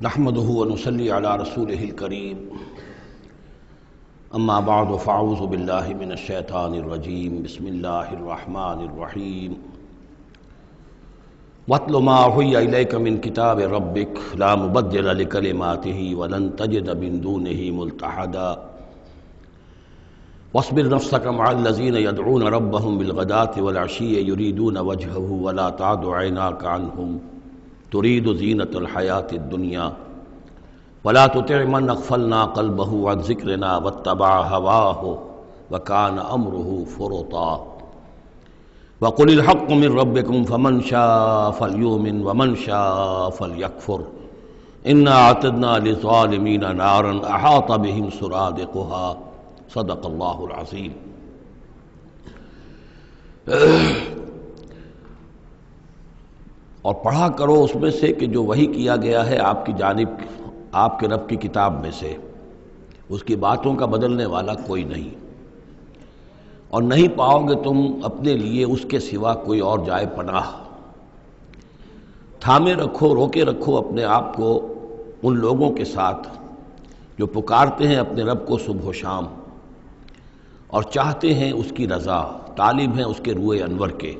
نحمده ونصلي على رسوله الكريم اما بعد فاعوذ بالله من الشيطان الرجيم بسم الله الرحمن الرحيم واتل ما اوحي اليك من كتاب ربك لا مبدل لكلماته ولن تجد من دونه ملتحدا واصبر نفسك مع الذين يدعون ربهم بالغداة والعشي يريدون وجهه ولا تعد عيناك عنهم تريد زینة الحیاة الدنیا ولا تطع من اغفلنا قلبه عن ذکرنا واتبع هواه وكان امره فرطا وقل الحق من ربكم فمن شاء فليؤمن ومن شاء فليكفر انا اعتدنا للظالمین نارا احاط بهم سرادقها صدق اللہ العظیم۔ اور پڑھا کرو اس میں سے کہ جو وحی کیا گیا ہے آپ کی جانب آپ کے رب کی کتاب میں سے، اس کی باتوں کا بدلنے والا کوئی نہیں، اور نہیں پاؤ گے تم اپنے لیے اس کے سوا کوئی اور جائے پناہ۔ تھامے رکھو، روکے رکھو اپنے آپ کو ان لوگوں کے ساتھ جو پکارتے ہیں اپنے رب کو صبح و شام اور چاہتے ہیں اس کی رضا، طالب ہیں اس کے روئے انور کے،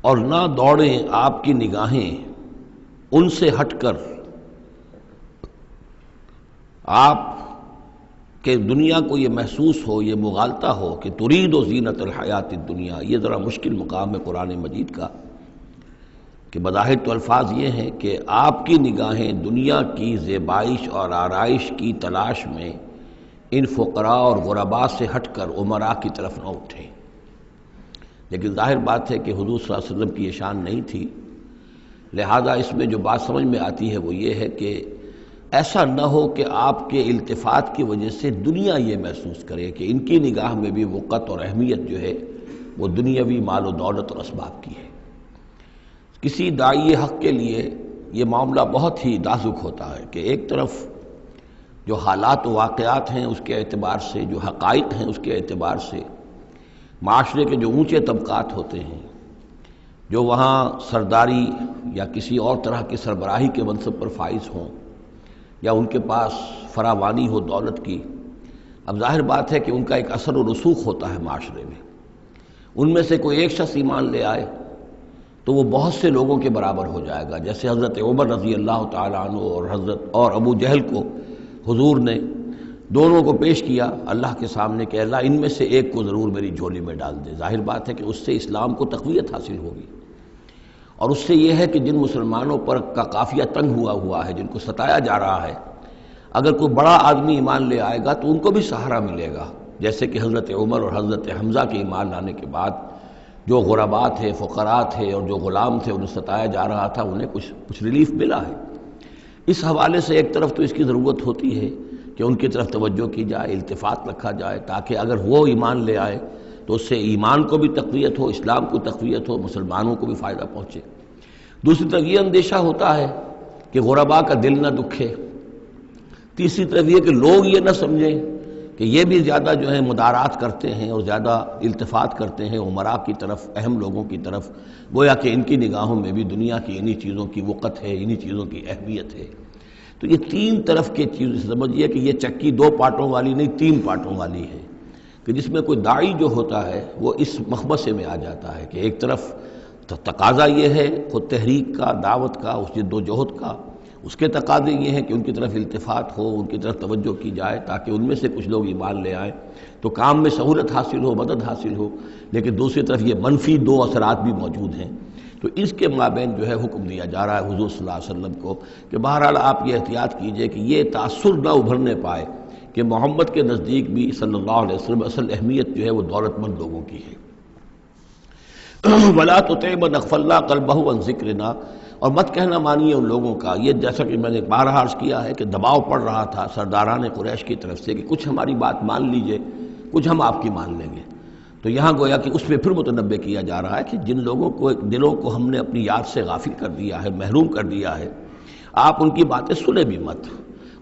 اور نہ دوڑیں آپ کی نگاہیں ان سے ہٹ کر آپ کے دنیا کو یہ محسوس ہو، یہ مغالطہ ہو کہ ترید و زینت الحیات الدنیا۔ یہ ذرا مشکل مقام ہے قرآن مجید کا کہ بظاہر تو الفاظ یہ ہیں کہ آپ کی نگاہیں دنیا کی زیبائش اور آرائش کی تلاش میں ان فقراء اور غرباء سے ہٹ کر امراء کی طرف نہ اٹھیں، لیکن ظاہر بات ہے کہ حضور صلی اللہ علیہ وسلم کی یہ شان نہیں تھی، لہذا اس میں جو بات سمجھ میں آتی ہے وہ یہ ہے کہ ایسا نہ ہو کہ آپ کے التفات کی وجہ سے دنیا یہ محسوس کرے کہ ان کی نگاہ میں بھی وقت اور اہمیت جو ہے وہ دنیاوی مال و دولت اور اسباب کی ہے۔ کسی داعی حق کے لیے یہ معاملہ بہت ہی نازک ہوتا ہے کہ ایک طرف جو حالات و واقعات ہیں اس کے اعتبار سے، جو حقائق ہیں اس کے اعتبار سے، معاشرے کے جو اونچے طبقات ہوتے ہیں، جو وہاں سرداری یا کسی اور طرح کی سربراہی کے منصب پر فائز ہوں یا ان کے پاس فراوانی ہو دولت کی، اب ظاہر بات ہے کہ ان کا ایک اثر و رسوخ ہوتا ہے معاشرے میں۔ ان میں سے کوئی ایک شخص ایمان لے آئے تو وہ بہت سے لوگوں کے برابر ہو جائے گا، جیسے حضرت عمر رضی اللہ تعالیٰ عنہ اور ابو جہل کو حضور نے دونوں کو پیش کیا اللہ کے سامنے کہ اللہ ان میں سے ایک کو ضرور میری جھولی میں ڈال دے۔ ظاہر بات ہے کہ اس سے اسلام کو تقویت حاصل ہوگی، اور اس سے یہ ہے کہ جن مسلمانوں پر کا قافیہ تنگ ہوا ہے، جن کو ستایا جا رہا ہے، اگر کوئی بڑا آدمی ایمان لے آئے گا تو ان کو بھی سہارا ملے گا، جیسے کہ حضرت عمر اور حضرت حمزہ کے ایمان لانے کے بعد جو غرباء تھے، فقراء تھے اور جو غلام تھے انہیں ستایا جا رہا تھا، انہیں کچھ ریلیف ملا ہے۔ اس حوالے سے ایک طرف تو اس کی ضرورت ہوتی ہے کہ ان کی طرف توجہ کی جائے، التفات رکھا جائے، تاکہ اگر وہ ایمان لے آئے تو اس سے ایمان کو بھی تقویت ہو، اسلام کو تقویت ہو، مسلمانوں کو بھی فائدہ پہنچے۔ دوسری طرف یہ اندیشہ ہوتا ہے کہ غرباء کا دل نہ دکھے، تیسری طرف یہ کہ لوگ یہ نہ سمجھیں کہ یہ بھی زیادہ جو ہے مدارات کرتے ہیں اور زیادہ التفات کرتے ہیں امراء کی طرف، اہم لوگوں کی طرف، گویا کہ ان کی نگاہوں میں بھی دنیا کی انہی چیزوں کی وقت ہے، انہی چیزوں کی اہمیت ہے۔ تو یہ تین طرف کے چیز سمجھیے کہ یہ چکی دو پارٹوں والی نہیں، تین پارٹوں والی ہے، کہ جس میں کوئی داعی جو ہوتا ہے وہ اس مخمصے میں آ جاتا ہے کہ ایک طرف تقاضا یہ ہے خود تحریک کا، دعوت کا، اس جد و جہد کا، اس کے تقاضے یہ ہیں کہ ان کی طرف التفات ہو، ان کی طرف توجہ کی جائے تاکہ ان میں سے کچھ لوگ ایمان لے آئیں تو کام میں سہولت حاصل ہو، مدد حاصل ہو، لیکن دوسری طرف یہ منفی دو اثرات بھی موجود ہیں۔ تو اس کے مابین جو ہے حکم دیا جا رہا ہے حضور صلی اللہ علیہ وسلم کو کہ بہرحال آپ یہ احتیاط کیجئے کہ یہ تاثر نہ ابھرنے پائے کہ محمد کے نزدیک بھی صلی اللہ علیہ وسلم اصل اہمیت جو ہے وہ دولت مند لوگوں کی ہے۔ وَلَا تُطِعْ مَنْ أَغْفَلْنَا قَلْبَهُ عَنْ ذِكْرِنَا، اور مت کہنا مانیے ان لوگوں کا، یہ جیسا کہ میں نے بارہا عرض کیا ہے کہ دباؤ پڑ رہا تھا سرداران قریش کی طرف سے کہ کچھ ہماری بات مان لیجئے، کچھ ہم آپ کی مان لیں گے۔ تو یہاں گویا کہ اس پہ پھر متنبہ کیا جا رہا ہے کہ جن لوگوں کو دلوں کو ہم نے اپنی یاد سے غافل کر دیا ہے، محروم کر دیا ہے، آپ ان کی باتیں سنیں بھی مت،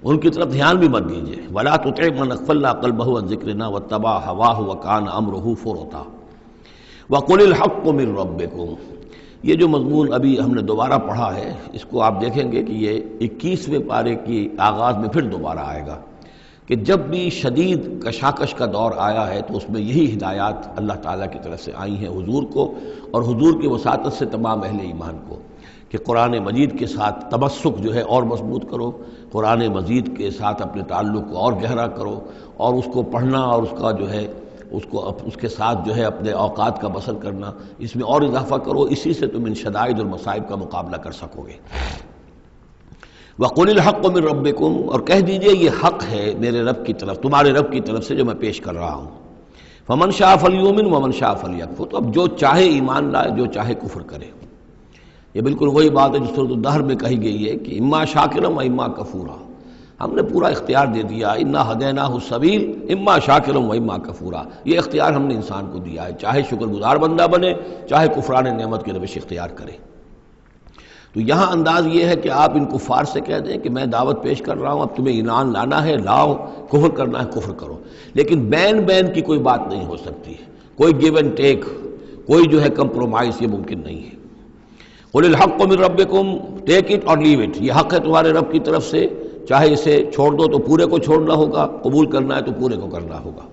ان کی طرف دھیان بھی مت دیجیے۔ وَلَا تُطِعْ مَنْ أَغْفَلْنَا قَلْبَهُ عَنْ ذِكْرِنَا وَاتَّبَعَ هَوَاهُ وَكَانَ أَمْرُهُ فُرُطًا وَقُلِ الْحَقُّ مِنْ رَبِّكُمْ۔ یہ جو مضمون ابھی ہم نے دوبارہ پڑھا ہے، اس کو آپ دیکھیں گے کہ یہ 21ویں پارے کی آغاز میں پھر دوبارہ آئے گا کہ جب بھی شدید کشاکش کا دور آیا ہے تو اس میں یہی ہدایات اللہ تعالیٰ کی طرف سے آئی ہیں حضور کو اور حضور کی وساطت سے تمام اہل ایمان کو، کہ قرآن مجید کے ساتھ تمسک جو ہے اور مضبوط کرو، قرآن مجید کے ساتھ اپنے تعلق کو اور گہرا کرو، اور اس کو پڑھنا اور اس کا جو ہے اس کے ساتھ جو ہے اپنے اوقات کا بسر کرنا، اس میں اور اضافہ کرو، اسی سے تم ان شدائد اور مصائب کا مقابلہ کر سکو گے۔ وَقُلِ الْحَقُّ مِن رَبِّكُمْ، اور کہہ دیجئے یہ حق ہے میرے رب کی طرف، تمہارے رب کی طرف سے جو میں پیش کر رہا ہوں۔ فَمَن شَاءَ فَلْيُؤْمِنْ وَمَن شَاءَ فَلْيَكْفُرْ، تو اب جو چاہے ایمان لائے، جو چاہے کفر کرے۔ یہ بالکل وہی بات ہے جو سورۃ الدہر میں کہی گئی ہے کہ اما شاکرا و اما کفورا، ہم نے پورا اختیار دے دیا، انا ہدیناہ السبیل اما شاکرا و اما کفورا، یہ اختیار ہم نے انسان کو دیا ہے، چاہے شکر گزار بندہ بنے، چاہے کفران نعمت کی روش اختیار کرے۔ تو یہاں انداز یہ ہے کہ آپ ان کفار سے کہہ دیں کہ میں دعوت پیش کر رہا ہوں، اب تمہیں ایمان لانا ہے لاؤ، کفر کرنا ہے کفر کرو، لیکن بین کی کوئی بات نہیں ہو سکتی، کوئی گیو اینڈ ٹیک، کوئی جو ہے کمپرومائز، یہ ممکن نہیں ہے۔ قُلِ الْحَقُّ مِن رَبِّكُمْ، ٹیک اٹ اور لیو اٹ، یہ حق ہے تمہارے رب کی طرف سے، چاہے اسے چھوڑ دو تو پورے کو چھوڑنا ہوگا، قبول کرنا ہے تو پورے کو کرنا ہوگا۔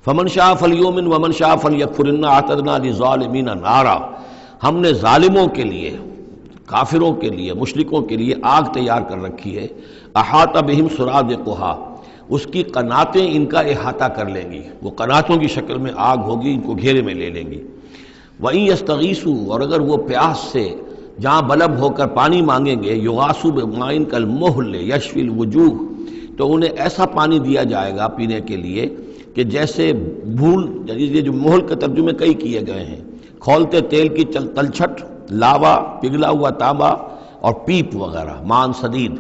فَمَن شَاءَ فَلْيُؤْمِنْ وَمَن شَاءَ فَلْيَكْفُرْ إِنَّا أَعْتَدْنَا لِلظَّالِمِينَ نَارًا، ہم نے ظالموں کے لیے، کافروں کے لیے، مشرکوں کے لیے آگ تیار کر رکھی ہے، احاطہ بہم سرادقها، اس کی قناتیں ان کا احاطہ کر لیں گی، وہ قناتوں کی شکل میں آگ ہوگی، ان کو گھیرے میں لے لیں گی۔ وَإِن يَسْتَغِيثُوا، اور اگر وہ پیاس سے جہاں بلب ہو کر پانی مانگیں گے، يُغَاثُوا بِمَاءٍ كَالْمُهْلِ يَشْفِي الْوُجُوهَ، تو انہیں ایسا پانی دیا جائے گا پینے کے لیے کہ جیسے بھول، یہ جو محل کے ترجمے کئی کیے گئے ہیں، کھولتے تیل کی تلچھٹ، لاوا، پگھلا ہوا تانبا اور پیپ وغیرہ، مان سدید،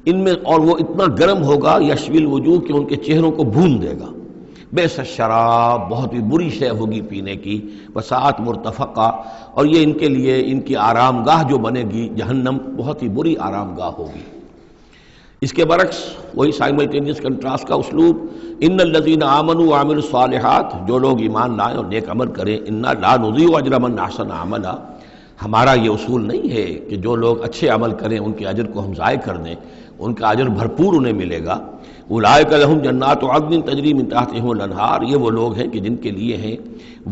ان میں، اور وہ اتنا گرم ہوگا یشوی الوجوہ کہ ان کے چہروں کو بھون دے گا۔ بیس الشراب، بہت ہی بری شے ہوگی پینے کی، وساعت مرتفقہ، اور یہ ان کے لیے ان کی آرام گاہ جو بنے گی جہنم، بہت ہی بری آرام گاہ ہوگی۔ اس کے برعکس وہی سائملٹینیس کنٹراسٹ کا اسلوب، ان الذین آمنوا وعملوا الصالحات، جو لوگ ایمان لائیں اور نیک عمل کریں، انا لا نضیع اجر من احسن عملا، ہمارا یہ اصول نہیں ہے کہ جو لوگ اچھے عمل کریں ان کے اجر کو ہم ضائع کر دیں، ان کا اجر بھرپور انہیں ملے گا۔ اولئک لہم جنات عدن تجری من تحتہم الانہار، یہ وہ لوگ ہیں کہ جن کے لیے ہیں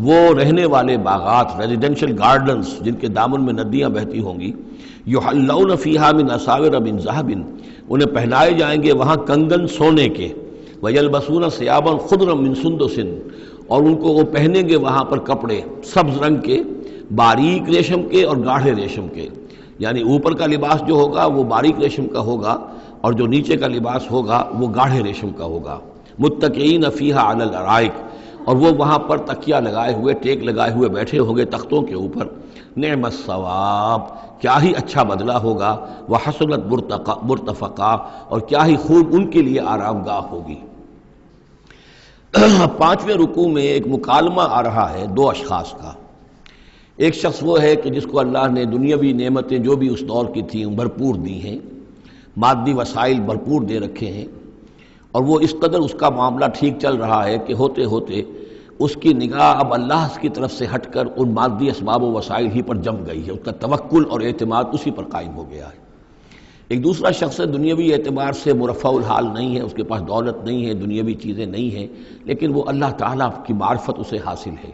وہ رہنے والے باغات، ریزیڈینشل گارڈنز، جن کے دامن میں ندیاں بہتی ہوں گی، یحلون فیہا من اساور من ذہب، انہیں پہنائے جائیں گے وہاں کنگن سونے کے، ویلبسون ثیابا خضرا من سندس، اور ان کو وہ پہنیں گے وہاں پر کپڑے سبز رنگ کے، باریک ریشم کے اور گاڑھے ریشم کے، یعنی اوپر کا لباس جو ہوگا وہ باریک ریشم کا ہوگا اور جو نیچے کا لباس ہوگا وہ گاڑھے ریشم کا ہوگا۔ متکئین فیہا علی الارائک، اور وہ وہاں پر تکیہ لگائے ہوئے، ٹیک لگائے ہوئے بیٹھے ہوں گے تختوں کے اوپر۔ نعم الثواب، کیا ہی اچھا بدلہ ہوگا، وحسنت مرتفقہ، اور کیا ہی خوب ان کے لیے آرام گاہ ہوگی۔ 5ویں رکوع میں ایک مکالمہ آ رہا ہے دو اشخاص کا۔ ایک شخص وہ ہے کہ جس کو اللہ نے دنیاوی نعمتیں جو بھی اس دور کی تھیں بھرپور دی ہیں، مادی وسائل بھرپور دے رکھے ہیں، اور وہ اس قدر اس کا معاملہ ٹھیک چل رہا ہے کہ ہوتے ہوتے اس کی نگاہ اب اللہ کی طرف سے ہٹ کر ان مادی اسباب و وسائل ہی پر جم گئی ہے، اس کا توکل اور اعتماد اسی پر قائم ہو گیا ہے۔ ایک دوسرا شخص ہے دنیاوی اعتبار سے مرفع الحال نہیں ہے، اس کے پاس دولت نہیں ہے، دنیاوی چیزیں نہیں ہیں، لیکن وہ اللہ تعالیٰ کی معرفت اسے حاصل ہے۔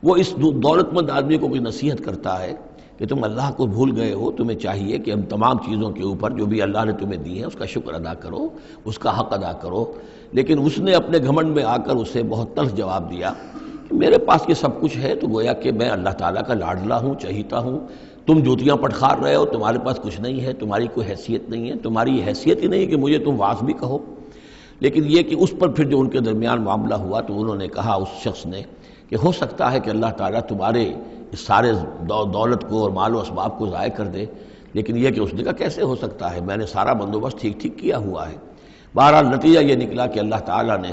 وہ اس دولت مند آدمی کو کوئی نصیحت کرتا ہے کہ تم اللہ کو بھول گئے ہو، تمہیں چاہیے کہ ہم تمام چیزوں کے اوپر جو بھی اللہ نے تمہیں دی ہے اس کا شکر ادا کرو، اس کا حق ادا کرو۔ لیکن اس نے اپنے گھمنڈ میں آ کر اسے بہت تلخ جواب دیا کہ میرے پاس یہ سب کچھ ہے تو گویا کہ میں اللہ تعالیٰ کا لاڈلا ہوں، چہیتا ہوں، تم جوتیاں پٹخار رہے ہو، تمہارے پاس کچھ نہیں ہے، تمہاری کوئی حیثیت نہیں ہے، تمہاری یہ حیثیت ہی نہیں کہ مجھے تم واعظ بھی کہو۔ لیکن یہ کہ اس پر پھر جو ان کے درمیان معاملہ ہوا تو انہوں نے کہا، اس شخص نے، کہ ہو سکتا ہے کہ اللہ تعالیٰ تمہارے اس سارے دولت کو اور مال و اسباب کو ضائع کر دے، لیکن یہ کہ اس نے کہا کیسے ہو سکتا ہے، میں نے سارا بندوبست ٹھیک کیا ہوا ہے۔ بہرحال نتیجہ یہ نکلا کہ اللہ تعالیٰ نے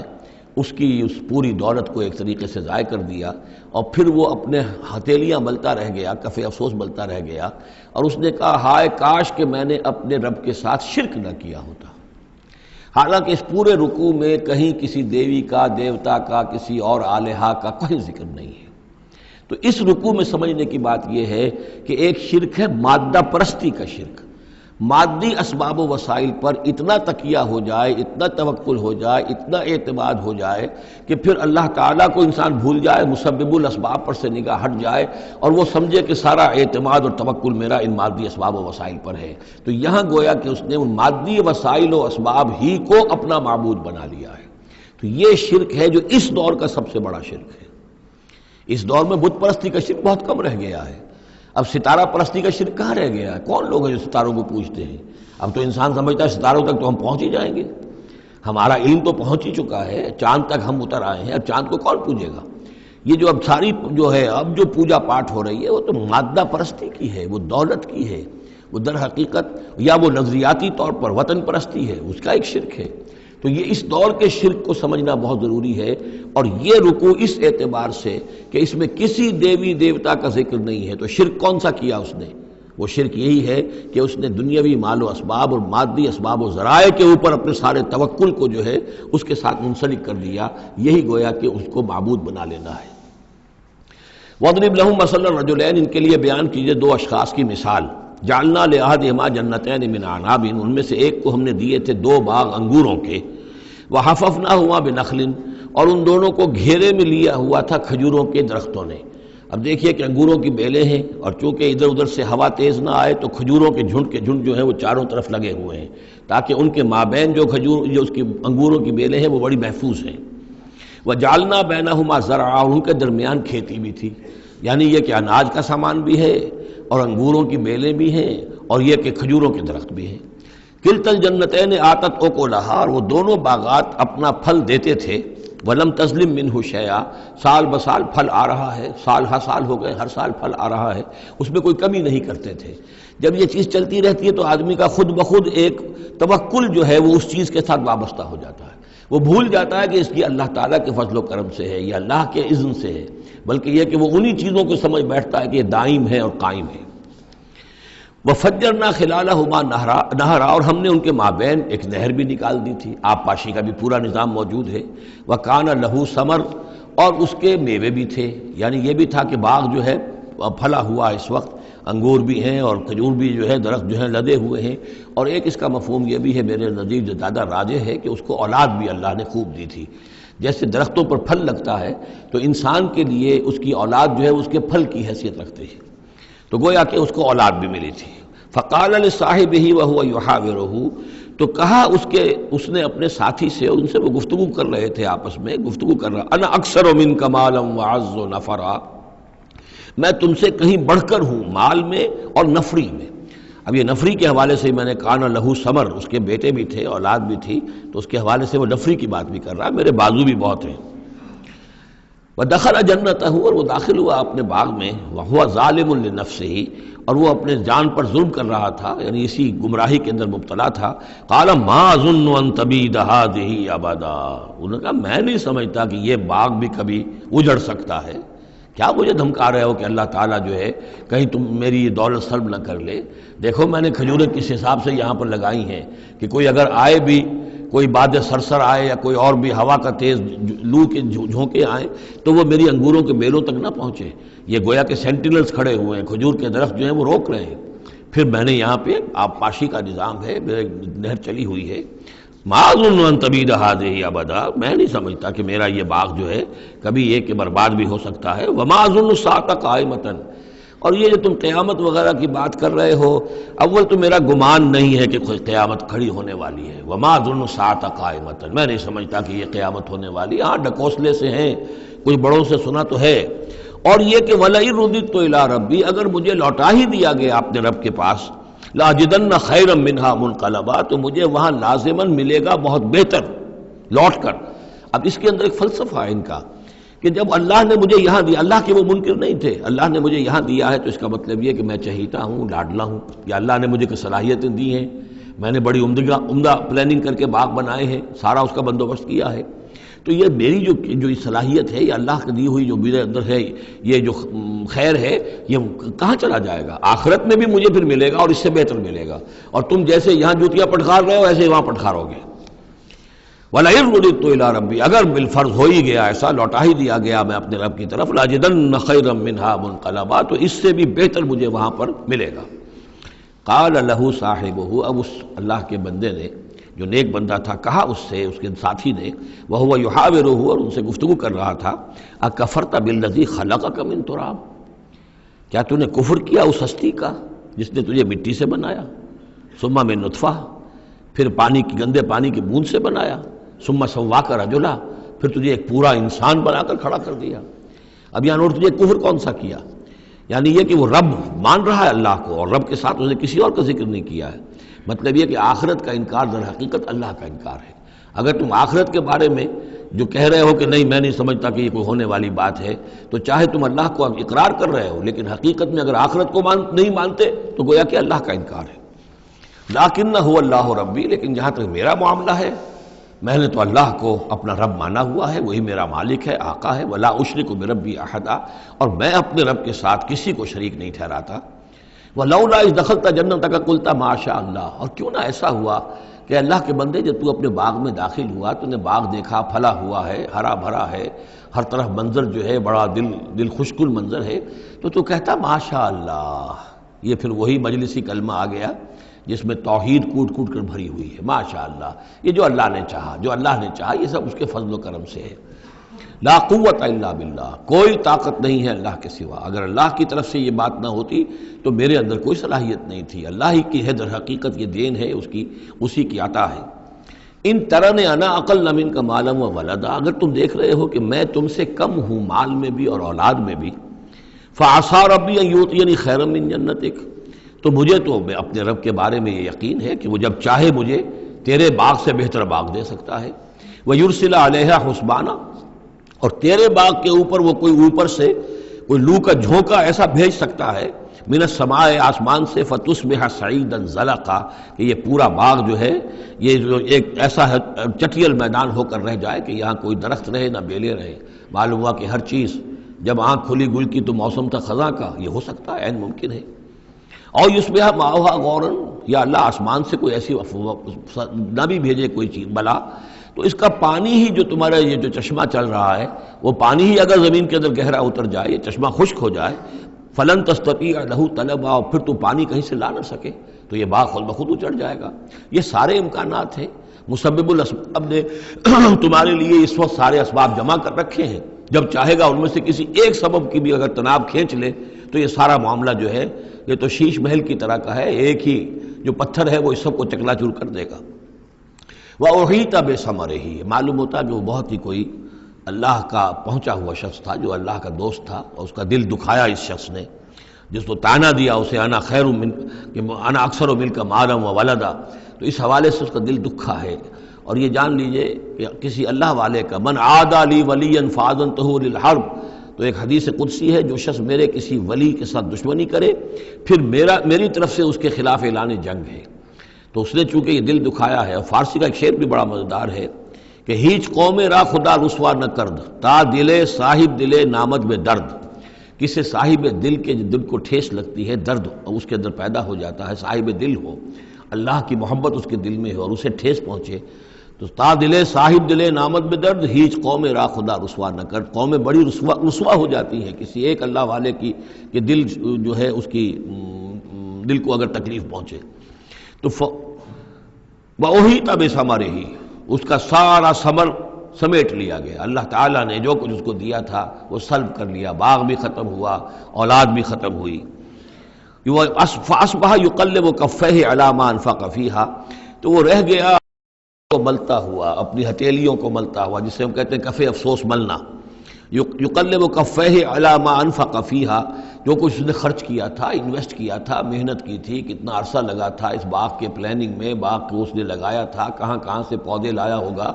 اس کی اس پوری دولت کو ایک طریقے سے ضائع کر دیا، اور پھر وہ اپنے ہتھیلیاں ملتا رہ گیا، کف افسوس ملتا رہ گیا، اور اس نے کہا ہائے کاش کہ میں نے اپنے رب کے ساتھ شرک نہ کیا ہوتا۔ حالانکہ اس پورے رکوع میں کہیں کسی دیوی کا، دیوتا کا، کسی اور الہہ کا کوئی ذکر نہیں ہے۔ تو اس رکوع میں سمجھنے کی بات یہ ہے کہ ایک شرک ہے مادہ پرستی کا شرک، مادی اسباب و وسائل پر اتنا تکیہ ہو جائے، اتنا توکل ہو جائے، اتنا اعتماد ہو جائے کہ پھر اللہ تعالیٰ کو انسان بھول جائے، مسبب الاسباب پر سے نگاہ ہٹ جائے اور وہ سمجھے کہ سارا اعتماد اور توکل میرا ان مادی اسباب و وسائل پر ہے۔ تو یہاں گویا کہ اس نے ان مادی وسائل و اسباب ہی کو اپنا معبود بنا لیا ہے۔ تو یہ شرک ہے جو اس دور کا سب سے بڑا شرک ہے۔ اس دور میں بت پرستی کا شرک بہت کم رہ گیا ہے، اب ستارہ پرستی کا شرک کہاں رہ گیا ہے؟ کون لوگ ہیں جو ستاروں کو پوجتے ہیں؟ اب تو انسان سمجھتا ہے ستاروں تک تو ہم پہنچ ہی جائیں گے، ہمارا علم تو پہنچ ہی چکا ہے، چاند تک ہم اتر آئے ہیں، اب چاند کو کون پوجے گا؟ یہ جو اب ساری جو ہے اب جو پوجا پاٹ ہو رہی ہے وہ تو مادہ پرستی کی ہے، وہ دولت کی ہے، وہ در حقیقت یا وہ نظریاتی طور پر وطن پرستی ہے، اس کا ایک شرک ہے۔ تو یہ اس دور کے شرک کو سمجھنا بہت ضروری ہے، اور یہ رکوع اس اعتبار سے کہ اس میں کسی دیوی دیوتا کا ذکر نہیں ہے۔ تو شرک کون سا کیا اس نے؟ وہ شرک یہی ہے کہ اس نے دنیاوی مال و اسباب اور مادی اسباب و ذرائع کے اوپر اپنے سارے توکل کو جو ہے اس کے ساتھ منسلک کر دیا، یہی گویا کہ اس کو معبود بنا لینا ہے۔ وَاضْرِبْ لَهُم مَثَلَ الرَّجُلَيْنِ، ان کے لیے بیان کیجئے دو اشخاص کی مثال۔ جعلنا لأحدهما جنتین من اعناب، ان میں سے ایک کو ہم نے دیے تھے دو باغ انگوروں کے، وحففناهما بنخل، اور ان دونوں کو گھیرے میں لیا ہوا تھا کھجوروں کے درختوں نے۔ اب دیکھیے کہ انگوروں کی بیلیں ہیں، اور چونکہ ادھر ادھر سے ہوا تیز نہ آئے تو کھجوروں کے جھنڈ جو ہیں وہ چاروں طرف لگے ہوئے ہیں، تاکہ ان کے مابین جو اس کی انگوروں کی بیلیں ہیں وہ بڑی محفوظ ہیں۔ وجعلنا بینہما زرعا، اور ان کے درمیان کھیتی بھی تھی، یعنی یہ کہ اناج کا سامان بھی ہے اور انگوروں کی بیلیں بھی ہیں اور یہ کہ کھجوروں کے درخت بھی ہیں۔ کلتا الجنتین آتت اکلہا، اور وہ دونوں باغات اپنا پھل دیتے تھے، ولم تظلم منہ شیئا، سال بسال پھل آ رہا ہے، سال ہر سال ہو گئے، ہر سال پھل آ رہا ہے، اس میں کوئی کمی نہیں کرتے تھے۔ جب یہ چیز چلتی رہتی ہے تو آدمی کا خود بخود ایک توکل جو ہے وہ اس چیز کے ساتھ وابستہ ہو جاتا ہے، وہ بھول جاتا ہے کہ اس کی اللہ تعالیٰ کے فضل و کرم سے ہے یا اللہ کے اذن سے ہے، بلکہ یہ کہ وہ انہی چیزوں کو سمجھ بیٹھتا ہے کہ یہ دائم ہے اور قائم ہے۔ وَفَجَّرْنَا خِلَالَهُمَا نَهْرًا، اور ہم نے ان کے مابین ایک نہر بھی نکال دی تھی، آب پاشی کا بھی پورا نظام موجود ہے۔ وَكَانَ لَهُ ثَمَرٌ، اور اس کے میوے بھی تھے، یعنی یہ بھی تھا کہ باغ جو ہے پھلا ہوا اس وقت، انگور بھی ہیں اور کھجور بھی جو ہے درخت جو ہیں لدے ہوئے ہیں، اور ایک اس کا مفہوم یہ بھی ہے میرے نزدیک جو زیادہ راجح ہے کہ اس کو اولاد بھی اللہ نے خوب دی تھی۔ جیسے درختوں پر پھل لگتا ہے تو انسان کے لیے اس کی اولاد جو ہے اس کے پھل کی حیثیت رکھتے ہیں، تو گویا کہ اس کو اولاد بھی ملی تھی۔ فقال لصاحبہ وہو یحاورہ، تو کہا اس نے اپنے ساتھی سے، ان سے وہ گفتگو کر رہے تھے، آپس میں گفتگو کر رہا، انا اکثر منک مالا واعز نفرا، میں تم سے کہیں بڑھ کر ہوں مال میں اور نفری میں۔ اب یہ نفری کے حوالے سے میں نے کانا لہو ثمر، اس کے بیٹے بھی تھے، اولاد بھی تھی، تو اس کے حوالے سے وہ نفری کی بات بھی کر رہا ہے، میرے بازو بھی بہت ہیں۔ وَدَخَلَ جَنَّتَهُ، اور وہ داخل ہوا اپنے باغ میں، وَهُوَ ظَالِمٌ لِنَفْسِهِ، اور وہ اپنے جان پر ظلم کر رہا تھا، یعنی اسی گمراہی کے اندر مبتلا تھا۔ قَالَ مَا أَظُنُّ أَن تَبِيدَ هَٰذِهِ أَبَدًا، انہوں نے کہا میں نہیں سمجھتا کہ یہ باغ بھی کبھی اجڑ سکتا ہے، کیا مجھے دھمکا رہے ہو کہ اللہ تعالیٰ جو ہے کہیں تم میری یہ دولت سلب نہ کر لے؟ دیکھو میں نے کھجوریں کس حساب سے یہاں پر لگائی ہیں کہ کوئی اگر آئے بھی، کوئی باد سرسر آئے یا کوئی اور بھی ہوا کا تیز لو کے جھونکے آئیں تو وہ میری انگوروں کے بیلوں تک نہ پہنچے۔ یہ گویا کہ سینٹینلز کھڑے ہوئے ہیں، کھجور کے درخت جو ہیں وہ روک رہے ہیں۔ پھر میں نے یہاں پہ آب پاشی کا نظام ہے، میرے نہر چلی ہوئی ہے۔ ما اظن ان تبید هذه ابدا، میں نہیں سمجھتا کہ میرا یہ باغ جو ہے کبھی یہ کہ برباد بھی ہو سکتا ہے۔ وما اظن الساعة قائمة، اور یہ جو تم قیامت وغیرہ کی بات کر رہے ہو، اول تو میرا گمان نہیں ہے کہ کوئی قیامت کھڑی ہونے والی ہے۔ وما اظن الساعة قائمة، میں نہیں سمجھتا کہ یہ قیامت ہونے والی، ہاں ڈکوسلے سے ہیں، کچھ بڑوں سے سنا تو ہے۔ اور یہ کہ وَلَئِن رُدِدتُّ إِلَىٰ رَبِّي، اگر مجھے لوٹا ہی دیا گیا اپنے رب کے پاس، لَأَجِدَنَّ خَيْرًا مِّنْهَا مُنْقَلَبًا، تو مجھے وہاں لازماً ملے گا بہت بہتر لوٹ کر۔ اب اس کے اندر ایک فلسفہ ہے ان کا کہ جب اللہ نے مجھے یہاں دیا، اللہ کے وہ منکر نہیں تھے، اللہ نے مجھے یہاں دیا ہے تو اس کا مطلب یہ کہ میں چہیتا ہوں، لاڈلا ہوں، یا اللہ نے مجھے کچھ صلاحیتیں دی ہیں، میں نے بڑی عمدہ پلاننگ کر کے باغ بنائے ہیں، سارا اس کا بندوبست کیا ہے، تو یہ میری جو صلاحیت ہے، یہ اللہ کی دی ہوئی جو میرے اندر ہے، یہ جو خیر ہے، یہ کہاں چلا جائے گا؟ آخرت میں بھی مجھے پھر ملے گا اور اس سے بہتر ملے گا، اور تم جیسے یہاں جوتیاں پٹخار رہے ہو ایسے وہاں پٹخارو گے۔ وَلَئِن رُدِدتُّ إِلَىٰ رَبِّي، اگر بالفرض ہو ہی گیا ایسا، لوٹا ہی دیا گیا میں اپنے رب کی طرف، لَأَجِدَنَّ خَيْرًا مِّنْهَا مُنقَلَبًا، تو اس سے بھی بہتر مجھے وہاں پر ملے گا۔ قال لَهُ صَاحِبُهُ، اب اس اللہ کے بندے نے جو نیک بندہ تھا کہا اس سے، اس کے ساتھی نے، وَهُوَ يُحَاوِرُهُ، اور ان سے گفتگو کر رہا تھا، أَكَفَرْتَ بِالَّذِي خَلَقَكَ مِن تُرَابٍ، کیا تو نے کفر کیا اس ہستی کا جس نے تجھے مٹی سے بنایا، ثم من نطفہ، پھر پانی کی گندے پانی کی بوند سے بنایا، ثم سواک رجلا، پھر تجھے ایک پورا انسان بنا کر کھڑا کر دیا۔ اب یہاں اور تجھے کفر کون سا کیا؟ یعنی یہ کہ وہ رب مان رہا ہے اللہ کو، اور رب کے ساتھ اس نے کسی اور کا ذکر نہیں کیا ہے۔ مطلب یہ کہ آخرت کا انکار در حقیقت اللہ کا انکار ہے۔ اگر تم آخرت کے بارے میں جو کہہ رہے ہو کہ نہیں میں نہیں سمجھتا کہ یہ کوئی ہونے والی بات ہے، تو چاہے تم اللہ کو اقرار کر رہے ہو، لیکن حقیقت میں اگر آخرت کو نہیں مانتے تو گویا کہ اللہ کا انکار ہے۔ لیکن هو اللہ ربی، لیکن جہاں تک میرا معاملہ ہے، میں نے تو اللہ کو اپنا رب مانا ہوا ہے، وہی میرا مالک ہے، آقا ہے، ولا اشرک بربی احدا، اور میں اپنے رب کے ساتھ کسی کو شریک نہیں ٹھہراتا۔ ولولا اذ دخلت جنتک قلت ما شاء اللہ، اور کیوں نہ ایسا ہوا کہ اللہ کے بندے جب تو اپنے باغ میں داخل ہوا، تو نے باغ دیکھا پھلا ہوا ہے، ہرا بھرا ہے، ہر طرف منظر جو ہے بڑا دل خوشکن منظر ہے، تو کہتا ما شاء اللہ۔ یہ پھر وہی مجلسی کلمہ آ گیا جس میں توحید کوٹ کوٹ کر بھری ہوئی ہے، ماشاء اللہ، یہ جو اللہ نے چاہا، جو اللہ نے چاہا، یہ سب اس کے فضل و کرم سے ہے۔ لا قوت الا باللہ، کوئی طاقت نہیں ہے اللہ کے سوا۔ اگر اللہ کی طرف سے یہ بات نہ ہوتی تو میرے اندر کوئی صلاحیت نہیں تھی، اللہ ہی کی ہے در حقیقت، یہ دین ہے اسی کی عطا ہے۔ ان ترن انا اقل منک مالا و ولدا، اگر تم دیکھ رہے ہو کہ میں تم سے کم ہوں مال میں بھی اور اولاد میں بھی، فعسى ربی ان یؤتینی خیرا من جنتک، تو مجھے تو اپنے رب کے بارے میں یہ یقین ہے کہ وہ جب چاہے مجھے تیرے باغ سے بہتر باغ دے سکتا ہے، وَيُرْسِلَ عَلَيْهَا حُسْبَانًا، اور تیرے باغ کے اوپر وہ کوئی اوپر سے کوئی لو کا جھونکا ایسا بھیج سکتا ہے، من السماء، آسمان سے، فَتُصْبِحَ صَعِيدًا زَلَقًا، کہ یہ پورا باغ جو ہے یہ جو ایک ایسا چٹیل میدان ہو کر رہ جائے کہ یہاں کوئی درخت رہے نہ بیلے رہے۔ معلوم ہوا کہ ہر چیز جب آنکھ کھلی گل کی تو موسم تھا خزاں کا، یہ ہو سکتا ہے، عین ممکن ہے۔ اور یصبح ماؤہا غوراً، یا اللہ آسمان سے کوئی ایسی نہ بھی بھیجے کوئی چیز بلا، تو اس کا پانی ہی جو تمہارا یہ جو چشمہ چل رہا ہے، وہ پانی ہی اگر زمین کے اندر گہرا اتر جائے، یہ چشمہ خشک ہو جائے، فلن تستطیع لہ طلبا، اور پھر تو پانی کہیں سے لا نہ سکے، تو یہ باغ خود بخود اچڑ جائے گا۔ یہ سارے امکانات ہیں، مسبب الاسباب نے تمہارے لیے اس وقت سارے اسباب جمع کر رکھے ہیں، جب چاہے گا ان میں سے کسی ایک سبب کی بھی اگر تناب کھینچ لے تو یہ سارا معاملہ جو ہے یہ تو شیش محل کی طرح کا ہے، ایک ہی جو پتھر ہے وہ اس سب کو چکنا چور کر دے گا۔ وَأُحِيطَ بِثَمَرِهِ، معلوم ہوتا کہ وہ بہت ہی کوئی اللہ کا پہنچا ہوا شخص تھا، جو اللہ کا دوست تھا، اور اس کا دل دکھایا اس شخص نے، جس کو تانا دیا اسے انا خیر من، کہ انا اکثر منک مالا و ولدا، تو اس حوالے سے اس کا دل دکھا ہے۔ اور یہ جان لیجئے کہ کسی اللہ والے کا من عادى لي وليا فاذنته للحرب، تو ایک حدیث قدسی ہے، جو شخص میرے کسی ولی کے ساتھ دشمنی کرے پھر میری طرف سے اس کے خلاف اعلان جنگ ہے۔ تو اس نے چونکہ یہ دل دکھایا ہے، اور فارسی کا ایک شعر بھی بڑا مزیدار ہے کہ ہیچ قوم را خدا رسوا نہ کرد، تا دلے صاحب دلے نامد میں درد، کسی صاحب دل کے دل کو ٹھیس لگتی ہے، درد اس کے اندر پیدا ہو جاتا ہے، صاحب دل ہو، اللہ کی محبت اس کے دل میں ہو اور اسے ٹھیس پہنچے، تو تا دلے صاحب دلے نامد میں درد، ہیچ قوم را خدا رسوا نہ کر، قومیں بڑی رسوا ہو جاتی ہیں کسی ایک اللہ والے کی کہ دل جو ہے اس کی دل کو اگر تکلیف پہنچے۔ تو وَأُحِيطَ بِثَمَرِهِ، اس کا سارا ثمر سمیٹ لیا گیا، اللہ تعالیٰ نے جو کچھ اس کو دیا تھا وہ سلب کر لیا، باغ بھی ختم ہوا، اولاد بھی ختم ہوئی۔ فَأَصْبَحَ يُقَلِّبُ كَفَّيْهِ عَلَى مَا أَنفَقَ فِيهَا، تو وہ رہ گیا کو ملتا ہوا، اپنی ہتھیلیوں کو ملتا ہوا، جسے ہم کہتے ہیں کفِ افسوس ملنا۔ یقلب کفیہ علی ما انفق فیہا، جو کچھ اس نے خرچ کیا تھا، انویسٹ کیا تھا، محنت کی تھی، کتنا عرصہ لگا تھا اس باغ کے پلاننگ میں، باغ کو اس نے لگایا تھا، کہاں کہاں سے پودے لایا ہوگا،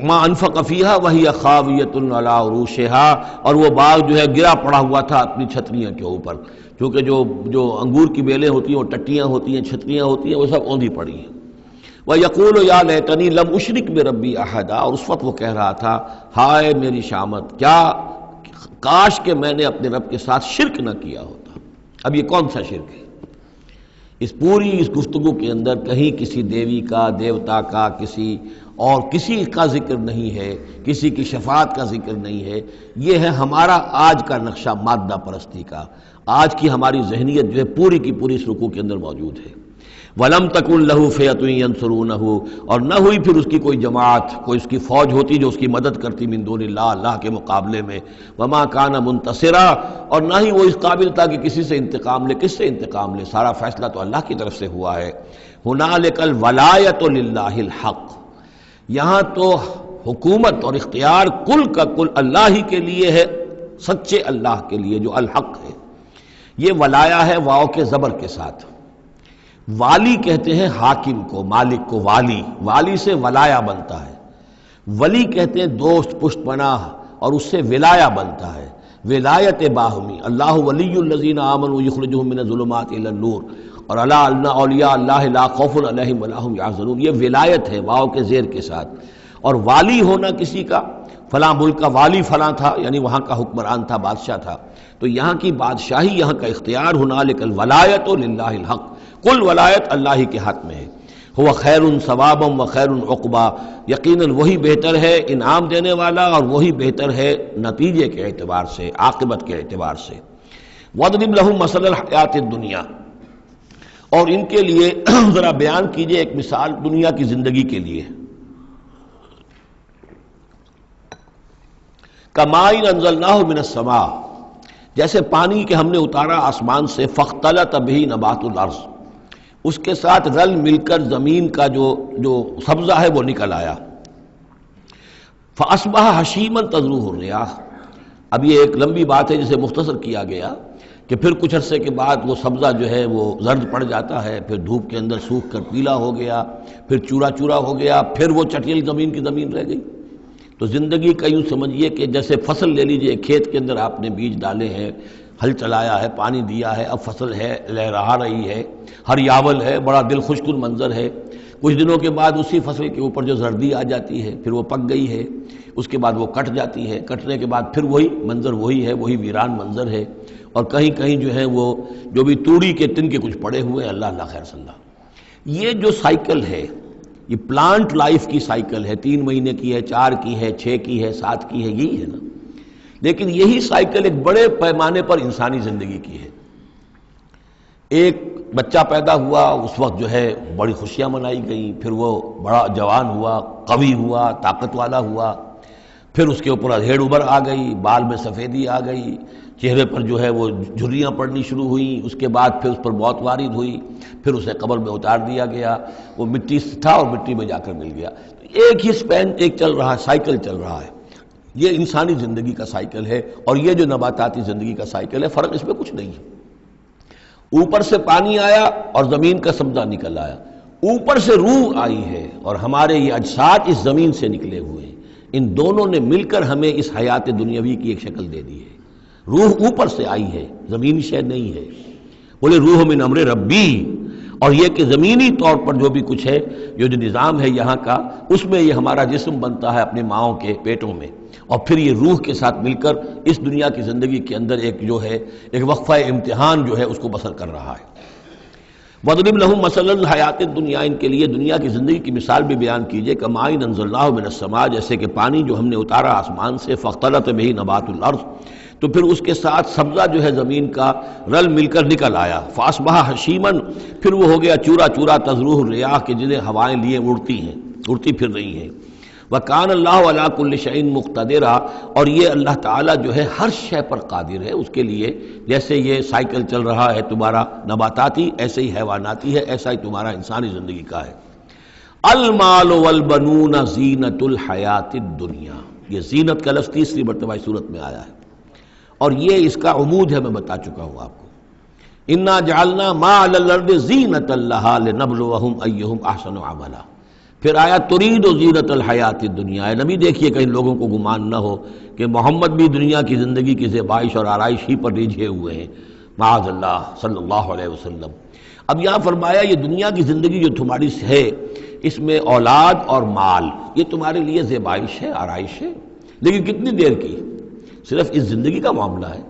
ما انفق فیہا وہی خاویۃ علی عروشہا، اور وہ باغ جو ہے گرا پڑا ہوا تھا اپنی چھتریاں کے اوپر، کیونکہ جو انگور کی بیلیں ہوتی ہیں وہ ٹٹیاں ہوتی ہیں، چھتریاں ہوتی ہیں، وہ سب اوندھی پڑی ہیں۔ وَيَقُولُ يَا لَيْتَنِي لَمْ أُشْرِكْ بِرَبِّي أَحَدًا، اور اس وقت وہ کہہ رہا تھا ہائے میری شامت، کیا کاش کہ میں نے اپنے رب کے ساتھ شرک نہ کیا ہوتا۔ اب یہ کون سا شرک ہے؟ اس پوری اس گفتگو کے اندر کہیں کسی دیوی کا، دیوتا کا، کسی اور کسی کا ذکر نہیں ہے، کسی کی شفاعت کا ذکر نہیں ہے۔ یہ ہے ہمارا آج کا نقشہ مادہ پرستی کا۔ آج کی ہماری ذہنیت جو ہے پوری کی پوری اس رکوع کے اندر موجود ہے۔ وَلَمْ تَكُنْ لَهُ فِئَةٌ يَنْصُرُونَهُ، اور نہ ہوئی پھر اس کی کوئی جماعت، کوئی اس کی فوج ہوتی جو اس کی مدد کرتی من دون اللہ، اللہ کے مقابلے میں۔ وَمَا كَانَ مُنْتَصِرًا، اور نہ ہی وہ اس قابل تھا کہ کسی سے انتقام لے۔ کس سے انتقام لے؟ سارا فیصلہ تو اللہ کی طرف سے ہوا ہے۔ هُنَالِكَ الْوَلَایَةُ لِلَّهِ الْحَقِّ، یہاں تو حکومت اور اختیار کل کا کل اللہ ہی کے لیے ہے، سچے اللہ کے لیے جو الحق ہے۔ یہ ولایا ہے واو کے زبر کے ساتھ۔ والی کہتے ہیں حاکم کو، مالک کو والی، والی سے ولایا بنتا ہے۔ ولی کہتے ہیں دوست، پشت پناہ، اور اس سے ولایا بنتا ہے، ولایت باہمی۔ اللہ ولی الذین آمنوا یخرجہم من الظلمات الی النور، اور الا ان اولیاء اللہ لا خوف علیہم ولا هم یحزنون، یہ ولایت ہے واو کے زیر کے ساتھ۔ اور والی ہونا کسی کا، فلاں ملک کا والی فلاں تھا، یعنی وہاں کا حکمران تھا، بادشاہ تھا، تو یہاں کی بادشاہی، یہاں کا اختیار، ہنالک الولایۃ للہ الحق، کل ولایت اللہ ہی کے ہاتھ میں ہے۔ ہوا خیر ثوابا و خیر عقبا، یقیناً وہی بہتر ہے انعام دینے والا، اور وہی بہتر ہے نتیجے کے اعتبار سے، عاقبت کے اعتبار سے۔ وَاضْرِبْ لَهُم مَثَلَ الْحَیَاةِ الدُّنْیَا، اور ان کے لیے ذرا بیان کیجئے ایک مثال دنیا کی زندگی کے لیے۔ کَمَاءٍ أَنزَلْنَاهُ مِنَ السَّمَاءِ، جیسے پانی کہ ہم نے اتارا آسمان سے، فَاخْتَلَطَ بِهِ نَبَاتُ الْأَرْضِ، اس کے ساتھ رل مل کر زمین کا جو سبزہ ہے وہ نکل آیا۔ فَأَصْبَحَ حَشِيمًا تَذْرُوهُ الرِّيَاحُ، اب یہ ایک لمبی بات ہے جسے مختصر کیا گیا کہ پھر کچھ عرصے کے بعد وہ سبزہ جو ہے وہ زرد پڑ جاتا ہے، پھر دھوپ کے اندر سوکھ کر پیلا ہو گیا، پھر چورا چورا ہو گیا، پھر وہ چٹیل زمین کی زمین رہ گئی۔ تو زندگی کا یوں سمجھیے کہ جیسے فصل لے لیجئے، کھیت کے اندر آپ نے بیج ڈالے ہیں، ہل چلایا ہے، پانی دیا ہے، اب فصل ہے، لہرا رہی ہے، ہریاول ہے، بڑا دل خوش کن منظر ہے۔ کچھ دنوں کے بعد اسی فصل کے اوپر جو زردی آ جاتی ہے، پھر وہ پک گئی ہے، اس کے بعد وہ کٹ جاتی ہے، کٹنے کے بعد پھر وہی منظر وہی ہے، وہی ویران منظر ہے، اور کہیں کہیں جو ہے وہ جو بھی توڑی کے تن کے کچھ پڑے ہوئے ہیں، اللہ اللہ خیر صلی اللہ۔ یہ جو سائیکل ہے، یہ پلانٹ لائف کی سائیکل ہے، 3 مہینے کی ہے، 4 کی ہے، 6 کی ہے، 7 کی ہے، یہی ہے نا۔ لیکن یہی سائیکل ایک بڑے پیمانے پر انسانی زندگی کی ہے۔ ایک بچہ پیدا ہوا، اس وقت جو ہے بڑی خوشیاں منائی گئیں، پھر وہ بڑا جوان ہوا، قوی ہوا، طاقت والا ہوا، پھر اس کے اوپر ادھیڑ ابھر آ گئی، بال میں سفیدی آ گئی، چہرے پر جو ہے وہ جھریاں پڑنی شروع ہوئیں، اس کے بعد پھر اس پر موت وارد ہوئی، پھر اسے قبر میں اتار دیا گیا، وہ مٹی سے تھا اور مٹی میں جا کر مل گیا۔ ایک ہی سپین ایک چل رہا ہے، سائیکل چل رہا ہے۔ یہ انسانی زندگی کا سائیکل ہے، اور یہ جو نباتاتی زندگی کا سائیکل ہے، فرق اس میں کچھ نہیں ہے۔ اوپر سے پانی آیا اور زمین کا سبزہ نکل آیا، اوپر سے روح آئی ہے، اور ہمارے یہ اجساد اس زمین سے نکلے ہوئے ہیں۔ ان دونوں نے مل کر ہمیں اس حیات دنیاوی کی ایک شکل دے دی ہے۔ روح اوپر سے آئی ہے، زمینی شے نہیں ہے۔ بولے روح من امر ربی، اور یہ کہ زمینی طور پر جو بھی کچھ ہے، جو نظام ہے یہاں کا، اس میں یہ ہمارا جسم بنتا ہے اپنے ماؤں کے پیٹوں میں، اور پھر یہ روح کے ساتھ مل کر اس دنیا کی زندگی کے اندر ایک جو ہے ایک وقفہ امتحان جو ہے اس کو بسر کر رہا ہے۔ وَاضْرِبْ لَهُم مَثَلَ الْحَیَاةِ الدُّنْیَا، ان کے لیے دنیا کی زندگی کی مثال بھی بیان کیجئے۔ کَمَاءٍ أَنزَلْنَاهُ مِنَ السَّمَاءِ، جیسے کہ پانی جو ہم نے اتارا آسمان سے، فَاخْتَلَطَ بِهِ نَبَاتُ الْأَرْضِ، تو پھر اس کے ساتھ سبزہ جو ہے زمین کا رل مل کر نکل آیا۔ فَأَصْبَحَ حَشِيمًا، پھر وہ ہو گیا چورا چورا، تَذْرُوهُ الرِّيَاحُ، کہ جنہیں ہوائیں لیے اڑتی ہیں، اڑتی پھر رہی ہیں۔ وَكَانَ اللَّهُ عَلَىٰ كُلِّ شَيْءٍ مُقْتَدِرًا، اور یہ اللہ تعالیٰ جو ہے ہر شے پر قادر ہے۔ اس کے لیے جیسے یہ سائیکل چل رہا ہے تمہارا نباتاتی، ایسے ہی حیواناتی ہے، ایسا ہی تمہارا انسانی زندگی کا ہے۔ المال والبنون زینت الحیات الدنیا، یہ زینت کا لفظ 3 مرتبہ صورت میں آیا ہے، اور یہ اس کا عمود ہے، میں بتا چکا ہوں آپ کو۔ انا جعلنا ما علی الارض زینۃ لہا لنبلوہم ایہم احسن عملا۔ پھر آیا ترید زینت الحیات الدنیا۔ اے نبی دیکھیے کہیں لوگوں کو گمان نہ ہو کہ محمد بھی دنیا کی زندگی کی زیبائش اور آرائش ہی پر ریجھے ہوئے ہیں، معاذ اللہ صلی اللہ علیہ وسلم۔ اب یہاں فرمایا یہ دنیا کی زندگی جو تمہاری ہے، اس میں اولاد اور مال، یہ تمہارے لیے زیبائش ہے، آرائش ہے، لیکن کتنی دیر کی؟ صرف اس زندگی کا معاملہ ہے،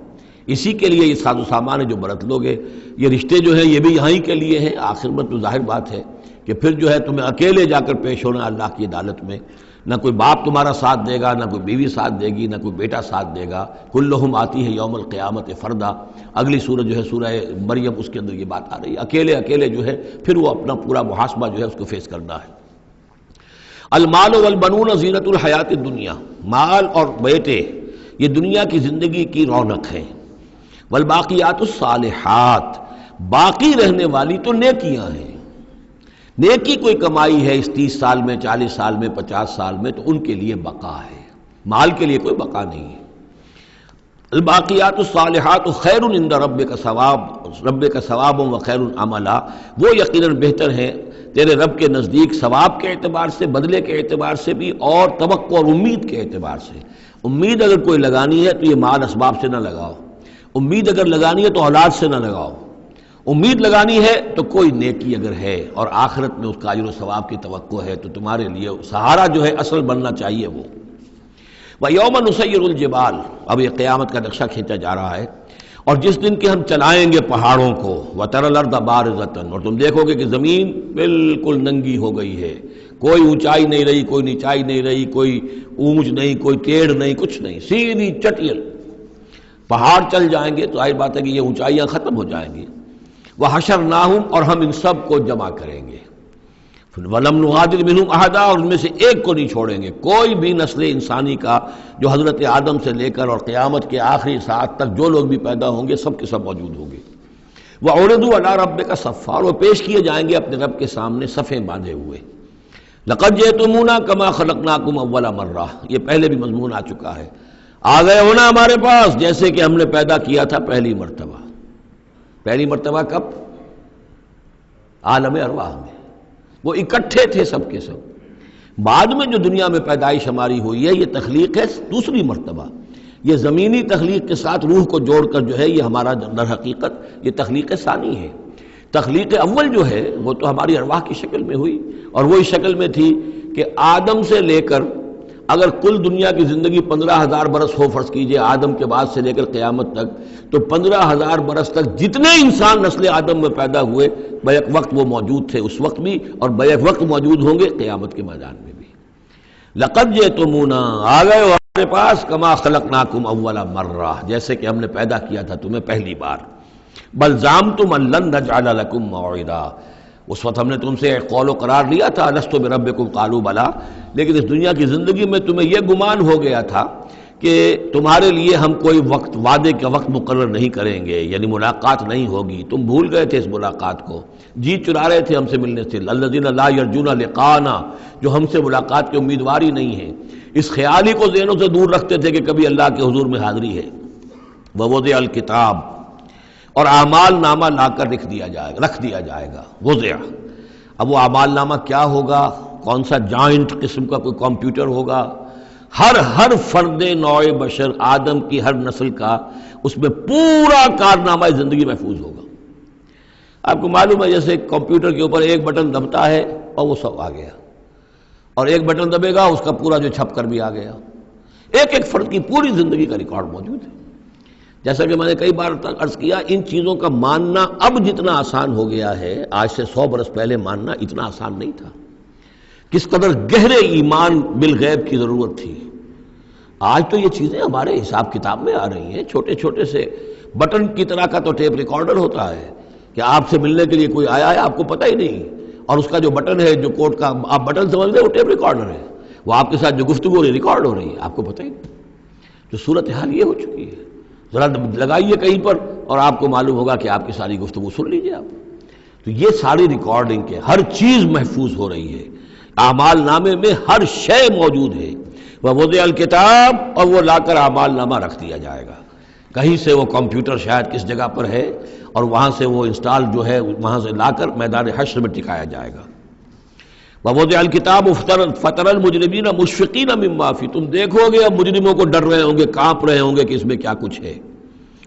اسی کے لیے یہ ساز و سامان ہے جو برت لوگے۔ یہ رشتے جو ہیں یہ بھی یہاں ہی کے لیے ہیں، آخر میں تو ظاہر بات ہے کہ پھر جو ہے تمہیں اکیلے جا کر پیش ہونا اللہ کی عدالت میں، نہ کوئی باپ تمہارا ساتھ دے گا، نہ کوئی بیوی ساتھ دے گی، نہ کوئی بیٹا ساتھ دے گا، کلہم آتی ہے یوم القیامت فردا۔ اگلی سورۃ جو ہے سورہ مریم، اس کے اندر یہ بات آ رہی ہے، اکیلے اکیلے جو ہے پھر وہ اپنا پورا محاسبہ جو ہے اس کو فیس کرنا ہے۔ المال والبنون زینت الحیات الدنیا، مال اور بیٹے یہ دنیا کی زندگی کی رونق ہے۔ والباقیات الصالحات، باقی رہنے والی تو نیکیاں ہیں۔ نیکی کوئی کمائی ہے اس 30 سال میں، 40 سال میں، 50 سال میں، تو ان کے لیے بقا ہے، مال کے لیے کوئی بقا نہیں ہے۔ الباقیات الصالحات خیر عند ربک ثواب و خیر عملا، وہ یقیناً بہتر ہیں تیرے رب کے نزدیک ثواب کے اعتبار سے، بدلے کے اعتبار سے بھی، اور توقع اور امید کے اعتبار سے۔ امید اگر کوئی لگانی ہے تو یہ مال اسباب سے نہ لگاؤ، امید اگر لگانی ہے تو اولاد سے نہ لگاؤ، امید لگانی ہے تو کوئی نیکی اگر ہے اور آخرت میں اس کا اجر و ثواب کی توقع ہے تو تمہارے لیے سہارا جو ہے اصل بننا چاہیے وہ۔ وَيَوْمَ نُسَيِّرُ الْجِبَالَ، اب یہ قیامت کا نقشہ کھینچا جا رہا ہے، اور جس دن کہ ہم چلائیں گے پہاڑوں کو، وَتَرَى الْأَرْضَ بَارِزَةً، اور تم دیکھو گے کہ زمین بالکل ننگی ہو گئی ہے، کوئی اونچائی نہیں رہی، کوئی نیچائی نہیں رہی، کوئی اونچ نہیں، کوئی ٹیڑھ نہیں، کچھ نہیں، سیدھی چٹیل۔ پہاڑ چل جائیں گے تو ظاہر بات ہے کہ یہ اونچائیاں ختم ہو جائیں گی۔ وَحَشَرْنَاهُمْ، اور ہم ان سب کو جمع کریں گے، وَلَمْ نُغَادِرْ مِنْهُمْ أَحَدًا، اور ان میں سے ایک کو نہیں چھوڑیں گے، کوئی بھی نسل انسانی کا جو حضرت آدم سے لے کر اور قیامت کے آخری ساعت تک جو لوگ بھی پیدا ہوں گے سب کے سب موجود ہوں گے۔ وَعُرِضُوا عَلَىٰ رَبِّكَ صَفًّا، اور وہ پیش کیے جائیں گے اپنے رب کے سامنے صفیں باندھے ہوئے۔ لَقَدْ جِئْتُمُونَا كَمَا خَلَقْنَاكُمْ أَوَّلَ مَرَّةٍ، یہ پہلے بھی مضمون آ چکا ہے، آ گئے ہونا ہمارے پاس جیسے کہ ہم نے پیدا کیا تھا پہلی مرتبہ۔ پہلی مرتبہ کب؟ عالم ارواح میں، وہ اکٹھے تھے سب کے سب۔ بعد میں جو دنیا میں پیدائش ہماری ہوئی ہے یہ تخلیق ہے دوسری مرتبہ، یہ زمینی تخلیق کے ساتھ روح کو جوڑ کر جو ہے یہ ہمارا در حقیقت یہ تخلیق ثانی ہے۔ تخلیق اول جو ہے وہ تو ہماری ارواح کی شکل میں ہوئی، اور وہی شکل میں تھی کہ آدم سے لے کر اگر کل دنیا کی زندگی 15,000 برس ہو، فرض کیجئے آدم کے بعد سے لے کر قیامت تک، تو 15,000 برس تک جتنے انسان نسل آدم میں پیدا ہوئے بیک وقت وہ موجود تھے اس وقت بھی، اور بیک وقت موجود ہوں گے قیامت کے میدان میں بھی۔ لَقَدْ جِئْتُمُونَا، آ گئے ہو ہمارے پاس، كَمَا خَلَقْنَاكُمْ أَوَّلَ مَرَّةٍ، جیسے کہ ہم نے پیدا کیا تھا تمہیں پہلی بار۔ بَلْ زَعَمْتُمْ أَن لَّن نَّجْعَلَ لَكُم مَّوْعِدًا، اس وقت ہم نے تم سے ایک قول و قرار لیا تھا، لست بربکم قالوا بلا، لیکن اس دنیا کی زندگی میں تمہیں یہ گمان ہو گیا تھا کہ تمہارے لیے ہم کوئی وقت، وعدے کا وقت مقرر نہیں کریں گے، یعنی ملاقات نہیں ہوگی، تم بھول گئے تھے اس ملاقات کو، جی چرا رہے تھے ہم سے ملنے سے۔ الذین لا یرجون لقاءنا، جو ہم سے ملاقات کے امیدوار ہی نہیں ہیں، اس خیال ہی کو ذہنوں سے دور رکھتے تھے کہ کبھی اللہ کے حضور میں حاضری ہے۔ ووضع الکتاب، اور اعمال نامہ لا کر رکھ دیا جائے گا، وضع۔ اب وہ اعمال نامہ کیا ہوگا؟ کون سا جوائنٹ قسم کا کوئی کمپیوٹر ہوگا؟ ہر فرد نوع بشر، آدم کی ہر نسل کا اس میں پورا کارنامہ زندگی محفوظ ہوگا۔ آپ کو معلوم ہے جیسے کمپیوٹر کے اوپر ایک بٹن دبتا ہے اور وہ سب آ گیا، اور ایک بٹن دبے گا اس کا پورا جو چھپ کر بھی آ گیا۔ ایک ایک فرد کی پوری زندگی کا ریکارڈ موجود ہے۔ جیسا کہ میں نے کئی بار عرض کیا، ان چیزوں کا ماننا اب جتنا آسان ہو گیا ہے، آج سے 100 برس پہلے ماننا اتنا آسان نہیں تھا۔ کس قدر گہرے ایمان بالغیب کی ضرورت تھی۔ آج تو یہ چیزیں ہمارے حساب کتاب میں آ رہی ہیں، چھوٹے چھوٹے سے بٹن کی طرح کا تو ٹیپ ریکارڈر ہوتا ہے کہ آپ سے ملنے کے لیے کوئی آیا ہے آپ کو پتہ ہی نہیں، اور اس کا جو بٹن ہے، جو کوڈ کا آپ بٹن سمجھ رہے ہیں، وہ ٹیپ ریکارڈر ہے، وہ آپ کے ساتھ جو گفتگو ریکارڈ ہو رہی ہے آپ کو پتہ ہی نہیں۔ تو صورتحال یہ ہو چکی ہے، ذرا لگائیے کہیں پر اور آپ کو معلوم ہوگا کہ آپ کی ساری گفتگو سن لیجیے آپ۔ تو یہ ساری ریکارڈنگ کے ہر چیز محفوظ ہو رہی ہے، اعمال نامے میں ہر شے موجود ہے۔ ووضع الکتاب، اور وہ لا کر اعمال نامہ رکھ دیا جائے گا، کہیں سے وہ کمپیوٹر شاید کس جگہ پر ہے اور وہاں سے وہ انسٹال جو ہے وہاں سے لا کر میدان حشر میں ٹکایا جائے گا۔ ووضع الکتاب فترى المجرمین مشفقین مما فیہ، تم دیکھو گے اب مجرموں کو ڈر رہے ہوں گے، کانپ رہے ہوں گے کہ اس میں کیا کچھ ہے۔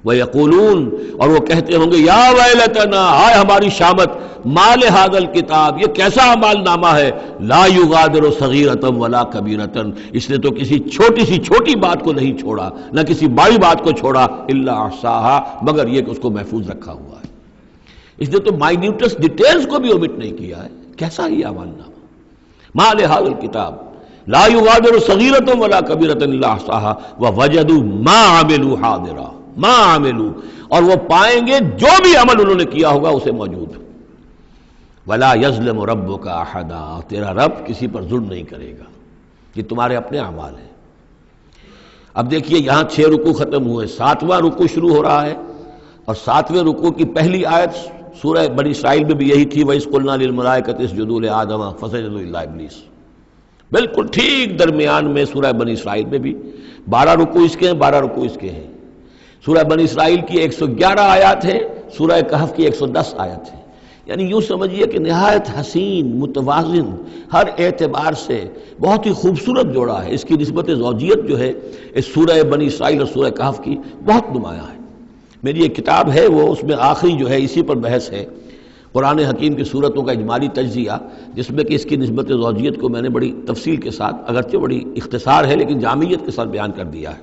وَيَقُولُونَ، اور وہ کہتے ہوں گے، یا ویلتنا، ہائے ہماری شامت، ما لہذا الکتاب، یہ کیسا اعمال نامہ ہے، لا یغادر صغیرۃ ولا کبیرۃ، اس نے تو کسی چھوٹی سی چھوٹی بات کو نہیں چھوڑا، نہ کسی بڑی بات کو چھوڑا، الا احصاها، مگر یہ کہ اس کو محفوظ رکھا ہوا ہے۔ اس نے تو مائنیوٹس ڈیٹیلز کو بھی اومٹ نہیں کیا ہے کیسا ہی اعمال نامہ، ما لہذا الکتاب لا یغادر صغیرۃ ولا کبیرۃ الا احصاها ووجدوا ما عملوا حاضرا، ما عملوا، اور وہ پائیں گے جو بھی عمل انہوں نے کیا ہوگا اسے موجود۔ ولا یظلم ربک احدا، تیرا رب کسی پر ظلم نہیں کرے گا، یہ تمہارے اپنے اعمال ہیں۔ اب دیکھیے یہاں 6 رکوع ختم ہوئے، 7واں رکوع شروع ہو رہا ہے، اور 7ویں رکوع کی پہلی آیت سورہ بنی اسرائیل میں بھی یہی تھی، وَإِذْ قُلْنَا لِلْمَلَائِكَةِ اسْجُدُوا لِآدَمَ فَسَجَدُوا إِلَّا إِبْلِيسَ، بالکل ٹھیک درمیان میں سورہ بنی اسرائیل میں بھی 12 رکوع اس کے ہیں، 12 رکوع اس کے ہیں۔ سورہ بنی اسرائیل کی 111 آیات ہے، سورہ کہف کی 110 آیت ہے، یعنی یوں سمجھیے کہ نہایت حسین، متوازن، ہر اعتبار سے بہت ہی خوبصورت جوڑا ہے۔ اس کی نسبت زوجیت جو ہے اس سورہ بنی اسرائیل اور سورہ کہف کی بہت نمایاں ہے۔ میری ایک کتاب ہے، وہ اس میں آخری جو ہے اسی پر بحث ہے، قرآن حکیم کی صورتوں کا اجمالی تجزیہ، جس میں کہ اس کی نسبت زوجیت کو میں نے بڑی تفصیل کے ساتھ، اگرچہ بڑی اختصار ہے لیکن جامعیت کے ساتھ بیان کر دیا ہے۔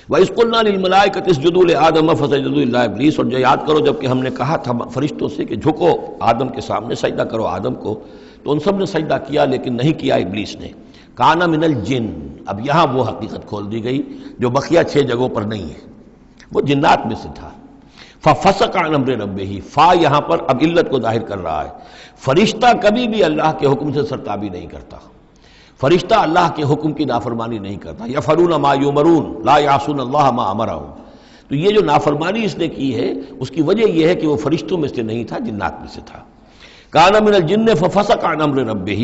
وَإِذْ قُلْنَا لِلْمَلَائِكَةِ اسْجُدُوا لِآدَمَ فَسَجَدُوا إِلَّا إِبْلِيسَ، اور جو یاد کرو جب کہ ہم نے کہا تھا فرشتوں سے کہ جھکو آدم کے سامنے، سجدہ کرو آدم کو، تو ان سب نے سجدہ کیا لیکن نہیں کیا ابلیس نے۔ کان من الجن، اب یہاں وہ حقیقت کھول دی گئی جو بقیہ 6 جگہوں پر نہیں ہے، وہ جنات میں سے تھا۔ فَفَسَقَ عَنْ أَمْرِ رَبِّهِ، فا یہاں پر اب علت کو ظاہر کر رہا ہے۔ فرشتہ کبھی بھی اللہ کے حکم سے سرتابی نہیں کرتا، فرشتہ اللہ کے حکم کی نافرمانی نہیں کرتا۔ یفعلون ما یؤمرون لا یعصون اللہ ما امرهم، تو یہ جو نافرمانی اس نے کی ہے اس کی وجہ یہ ہے کہ وہ فرشتوں میں سے نہیں تھا، جنات میں سے تھا۔ کان من الجن ففسق عن امر ربه،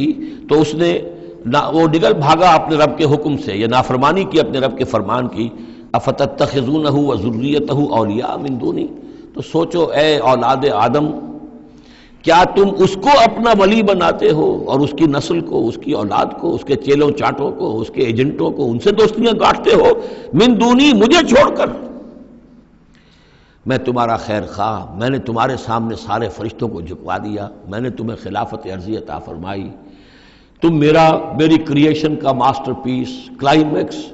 تو اس نے وہ نکل بھاگا اپنے رب کے حکم سے، یہ نافرمانی کی اپنے رب کے فرمان کی۔ افتتخذونہ وذریتہ اولیاء من دونی، تو سوچو اے اولاد آدم، کیا تم اس کو اپنا ولی بناتے ہو اور اس کی نسل کو، اس کی اولاد کو، اس کے چیلوں چاٹوں کو، اس کے ایجنٹوں کو، ان سے دوستیاں کاٹتے ہو؟ من دونی، مجھے چھوڑ کر۔ میں تمہارا خیر خواہ، میں نے تمہارے سامنے سارے فرشتوں کو جھکوا دیا، میں نے تمہیں خلافت عرضی عطا فرمائی، تم میری کریشن کا ماسٹر پیس، کلائمیکس،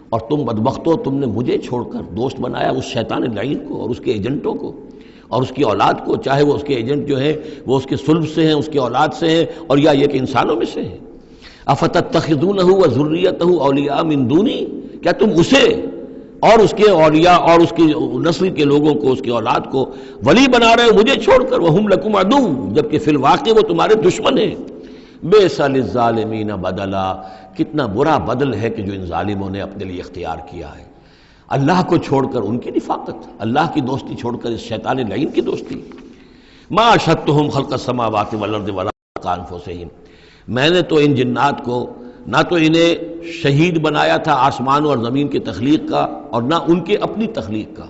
اور تم بدبختو تم نے مجھے چھوڑ کر دوست بنایا اس شیطان لعین کو اور اس کے ایجنٹوں کو اور اس کی اولاد کو، چاہے وہ اس کے ایجنٹ جو ہیں وہ اس کے صلب سے ہیں، اس کی اولاد سے ہیں، اور یا یہ کہ انسانوں میں سے ہیں۔ افتتخذونہ وذریتہ اولیاء من دونی، کیا تم اسے اور اس کے اولیاء اور اس کی نسل کے لوگوں کو، اس کی اولاد کو ولی بنا رہے ہو مجھے چھوڑ کر، وہم لکم عدو، جبکہ فی الواقع وہ تمہارے دشمن ہیں۔ بئس للظالمین بدلا، کتنا برا بدل ہے کہ جو ان ظالموں نے اپنے لیے اختیار کیا ہے۔ اللہ کو چھوڑ کر ان کی رفاقت، اللہ کی دوستی چھوڑ کر اس شیطان لعین کی دوستی۔ ما اشہدتہم خلق السماوات والارض ولا خلق انفسہم، میں نے تو ان جنات کو نہ تو انہیں شہید بنایا تھا آسمان اور زمین کی تخلیق کا، اور نہ ان کے اپنی تخلیق کا۔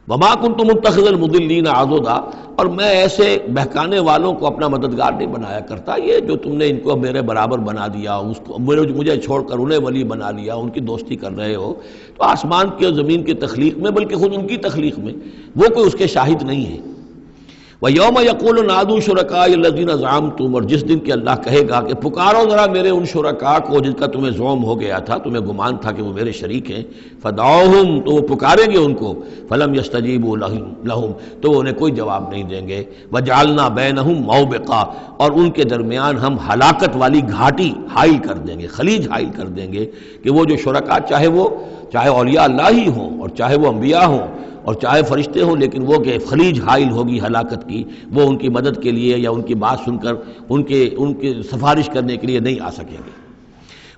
وما کنت متخذ المضلین عضدا، اور میں ایسے بہکانے والوں کو اپنا مددگار نہیں بنایا کرتا۔ یہ جو تم نے ان کو میرے برابر بنا دیا، اس کو مجھے چھوڑ کر انہیں ولی بنا لیا، ان کی دوستی کر رہے ہو، تو آسمان کی اور زمین کی تخلیق میں، بلکہ خود ان کی تخلیق میں وہ کوئی اس کے شاہد نہیں ہے۔ وَيَوْمَ يَقُولُ نَادُوا شُرَكَائِيَ الَّذِينَ زَعَمْتُمْ، اور جس دن کہ اللہ کہے گا کہ پکارو ذرا میرے ان شرکاء کو جن کا تمہیں زعم ہو گیا تھا، تمہیں گمان تھا کہ وہ میرے شریک ہیں، فَدَعُوهُمْ، تو وہ پکاریں گے ان کو، فَلَمْ يَسْتَجِيبُوا لَهُمْ، تو وہ انہیں کوئی جواب نہیں دیں گے، وَجَعَلْنَا بَيْنَهُمْ مَوْبِقًا، اور ان کے درمیان ہم ہلاکت والی گھاٹی حائل کر دیں گے، خلیج حائل کر دیں گے، کہ وہ جو شرکاء چاہے اولیاء اللہ ہی ہوں اور چاہے وہ انبیاء ہوں اور چاہے فرشتے ہوں، لیکن وہ کہ خلیج حائل ہوگی ہلاکت کی، وہ ان کی مدد کے لیے یا ان کی بات سن کر ان کے سفارش کرنے کے لیے نہیں آ سکیں گے۔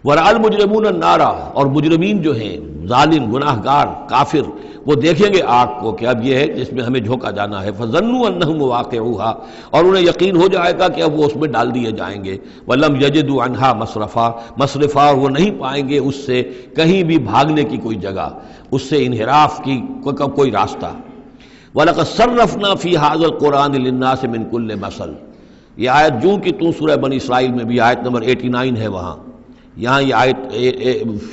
وَرَأَى الْمُجْرِمُونَ النَّارَ، اور مجرمین جو ہیں، ظالم، گناہ گار، کافر، وہ دیکھیں گے آگ کو کہ اب یہ ہے جس میں ہمیں جھونکا جانا ہے، فَظَنُّوا أَنَّهُمْ وَاقِعُوهَا، اور انہیں یقین ہو جائے گا کہ اب وہ اس میں ڈال دیے جائیں گے، وَلَمْ يَجِدُوا عَنْهَا مَصْرِفًا، اور وہ نہیں پائیں گے اس سے کہیں بھی بھاگنے کی کوئی جگہ، اس سے انحراف کی کوئی راستہ۔ وَلَقَدْ صَرَّفْنَا فِي هَذَا الْقُرْآنِ لِلنَّاسِ مِنْ كُلِّ مَثَلٍ، یہ آیت جو کہ تو سورہ بنی اسرائیل میں بھی آیت نمبر 89 ہے، وہاں یہاں یہ آیت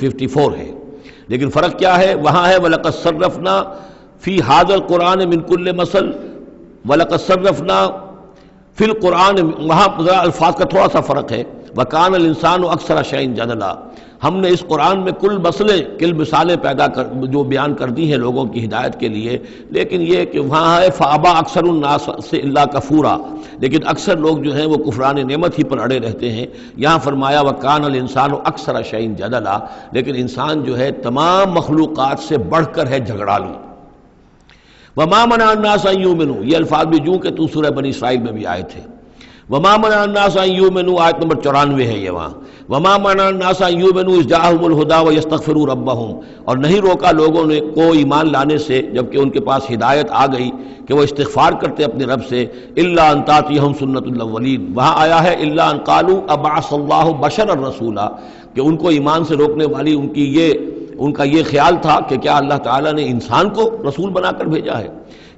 54 ہے، لیکن فرق کیا ہے؟ وہاں ہے وَلَقَدْ صَرَّفْنَا فِي هَذَا الْقُرْآنِ مِنْ كُلِّ مَثَلٍ، وَلَقَدْ صَرَّفْنَا فِي الْقُرْآنِ، وہاں ذرا الفاظ کا تھوڑا سا فرق ہے۔ وَكَانَ الْإِنسَانُ أَكْثَرَ شَيْءٍ جَدَلًا، ہم نے اس قرآن میں کل مثالیں جو بیان کر دی ہیں لوگوں کی ہدایت کے لیے، لیکن یہ کہ وہاں ہے فَأَبَى أَكْثَرُ النَّاسِ إِلَّا كَفُورًا، لیکن اکثر لوگ جو ہیں وہ کفران نعمت ہی پر اڑے رہتے ہیں۔ یہاں فرمایا وَكَانَ الْإِنسَانُ أَكْثَرَ شَيْءٍ جَدَلًا، لیکن انسان جو ہے تمام مخلوقات سے بڑھ کر ہے جھگڑالو۔ وَمَا مَنَعَ النَّاسَ أَن يُؤْمِنُوا، یہ الفاظ بھی جو کہ تو سورہ بنی اسرائیل میں بھی آئے تھے۔ وَمَا مَنَعَ النَّاسَ أَن يُؤْمِنُوا آیت نمبر 94 ہے یہ وہاں۔ وَمَا مَنَعَ النَّاسَ أَن يُؤْمِنُوا إِذْ جَاءَهُمُ الْهُدَىٰ وَيَسْتَغْفِرُوا رَبَّهُمْ، اور نہیں روکا لوگوں نے کو ایمان لانے سے جبکہ ان کے پاس ہدایت آ گئی کہ وہ استغفار کرتے اپنے رب سے۔ إِلَّا أَن تَأْتِيَهُمْ سُنَّةُ الْأَوَّلِينَ، وہاں آیا ہے إِلَّا أَن قَالُوا أَبَعَثَ اللَّهُ بَشَرًا رَسُولًا، کہ ان کو ایمان سے روکنے والی ان کا یہ خیال تھا کہ کیا اللہ تعالیٰ نے انسان کو رسول بنا کر بھیجا ہے۔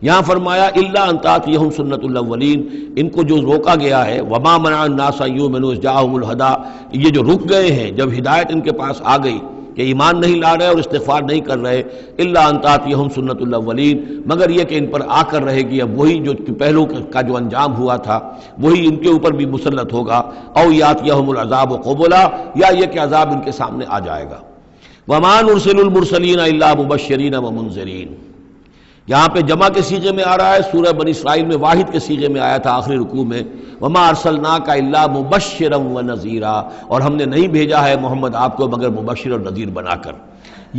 یہاں فرمایا الا ان تاتیہم سنت الاولین، ان کو جو روکا گیا ہے وما منع الناس ان یؤمنوا اذ جاءهم الہدی، یہ جو رک گئے ہیں جب ہدایت ان کے پاس آ گئی کہ ایمان نہیں لا رہے اور استغفار نہیں کر رہے، الا ان تاتیہم سنت الاولین، مگر یہ کہ ان پر آ کر رہے گی اب وہی جو پہلو کا جو انجام ہوا تھا وہی ان کے اوپر بھی مسلط ہوگا، او یاتیہم العذاب قبلا، یا یہ کہ عذاب ان کے سامنے آ جائے گا۔ وما نرسل المرسلین الا مبشرین ومنذرین، یہاں پہ جمع کے صیغے میں آ رہا ہے، سورہ بنی اسرائیل میں واحد کے صیغے میں آیا تھا آخری رکوع میں، وما ارسلناک الا مبشرا ونذیرا، اور ہم نے نہیں بھیجا ہے محمد آپ کو مگر مبشر اور نذیر بنا کر۔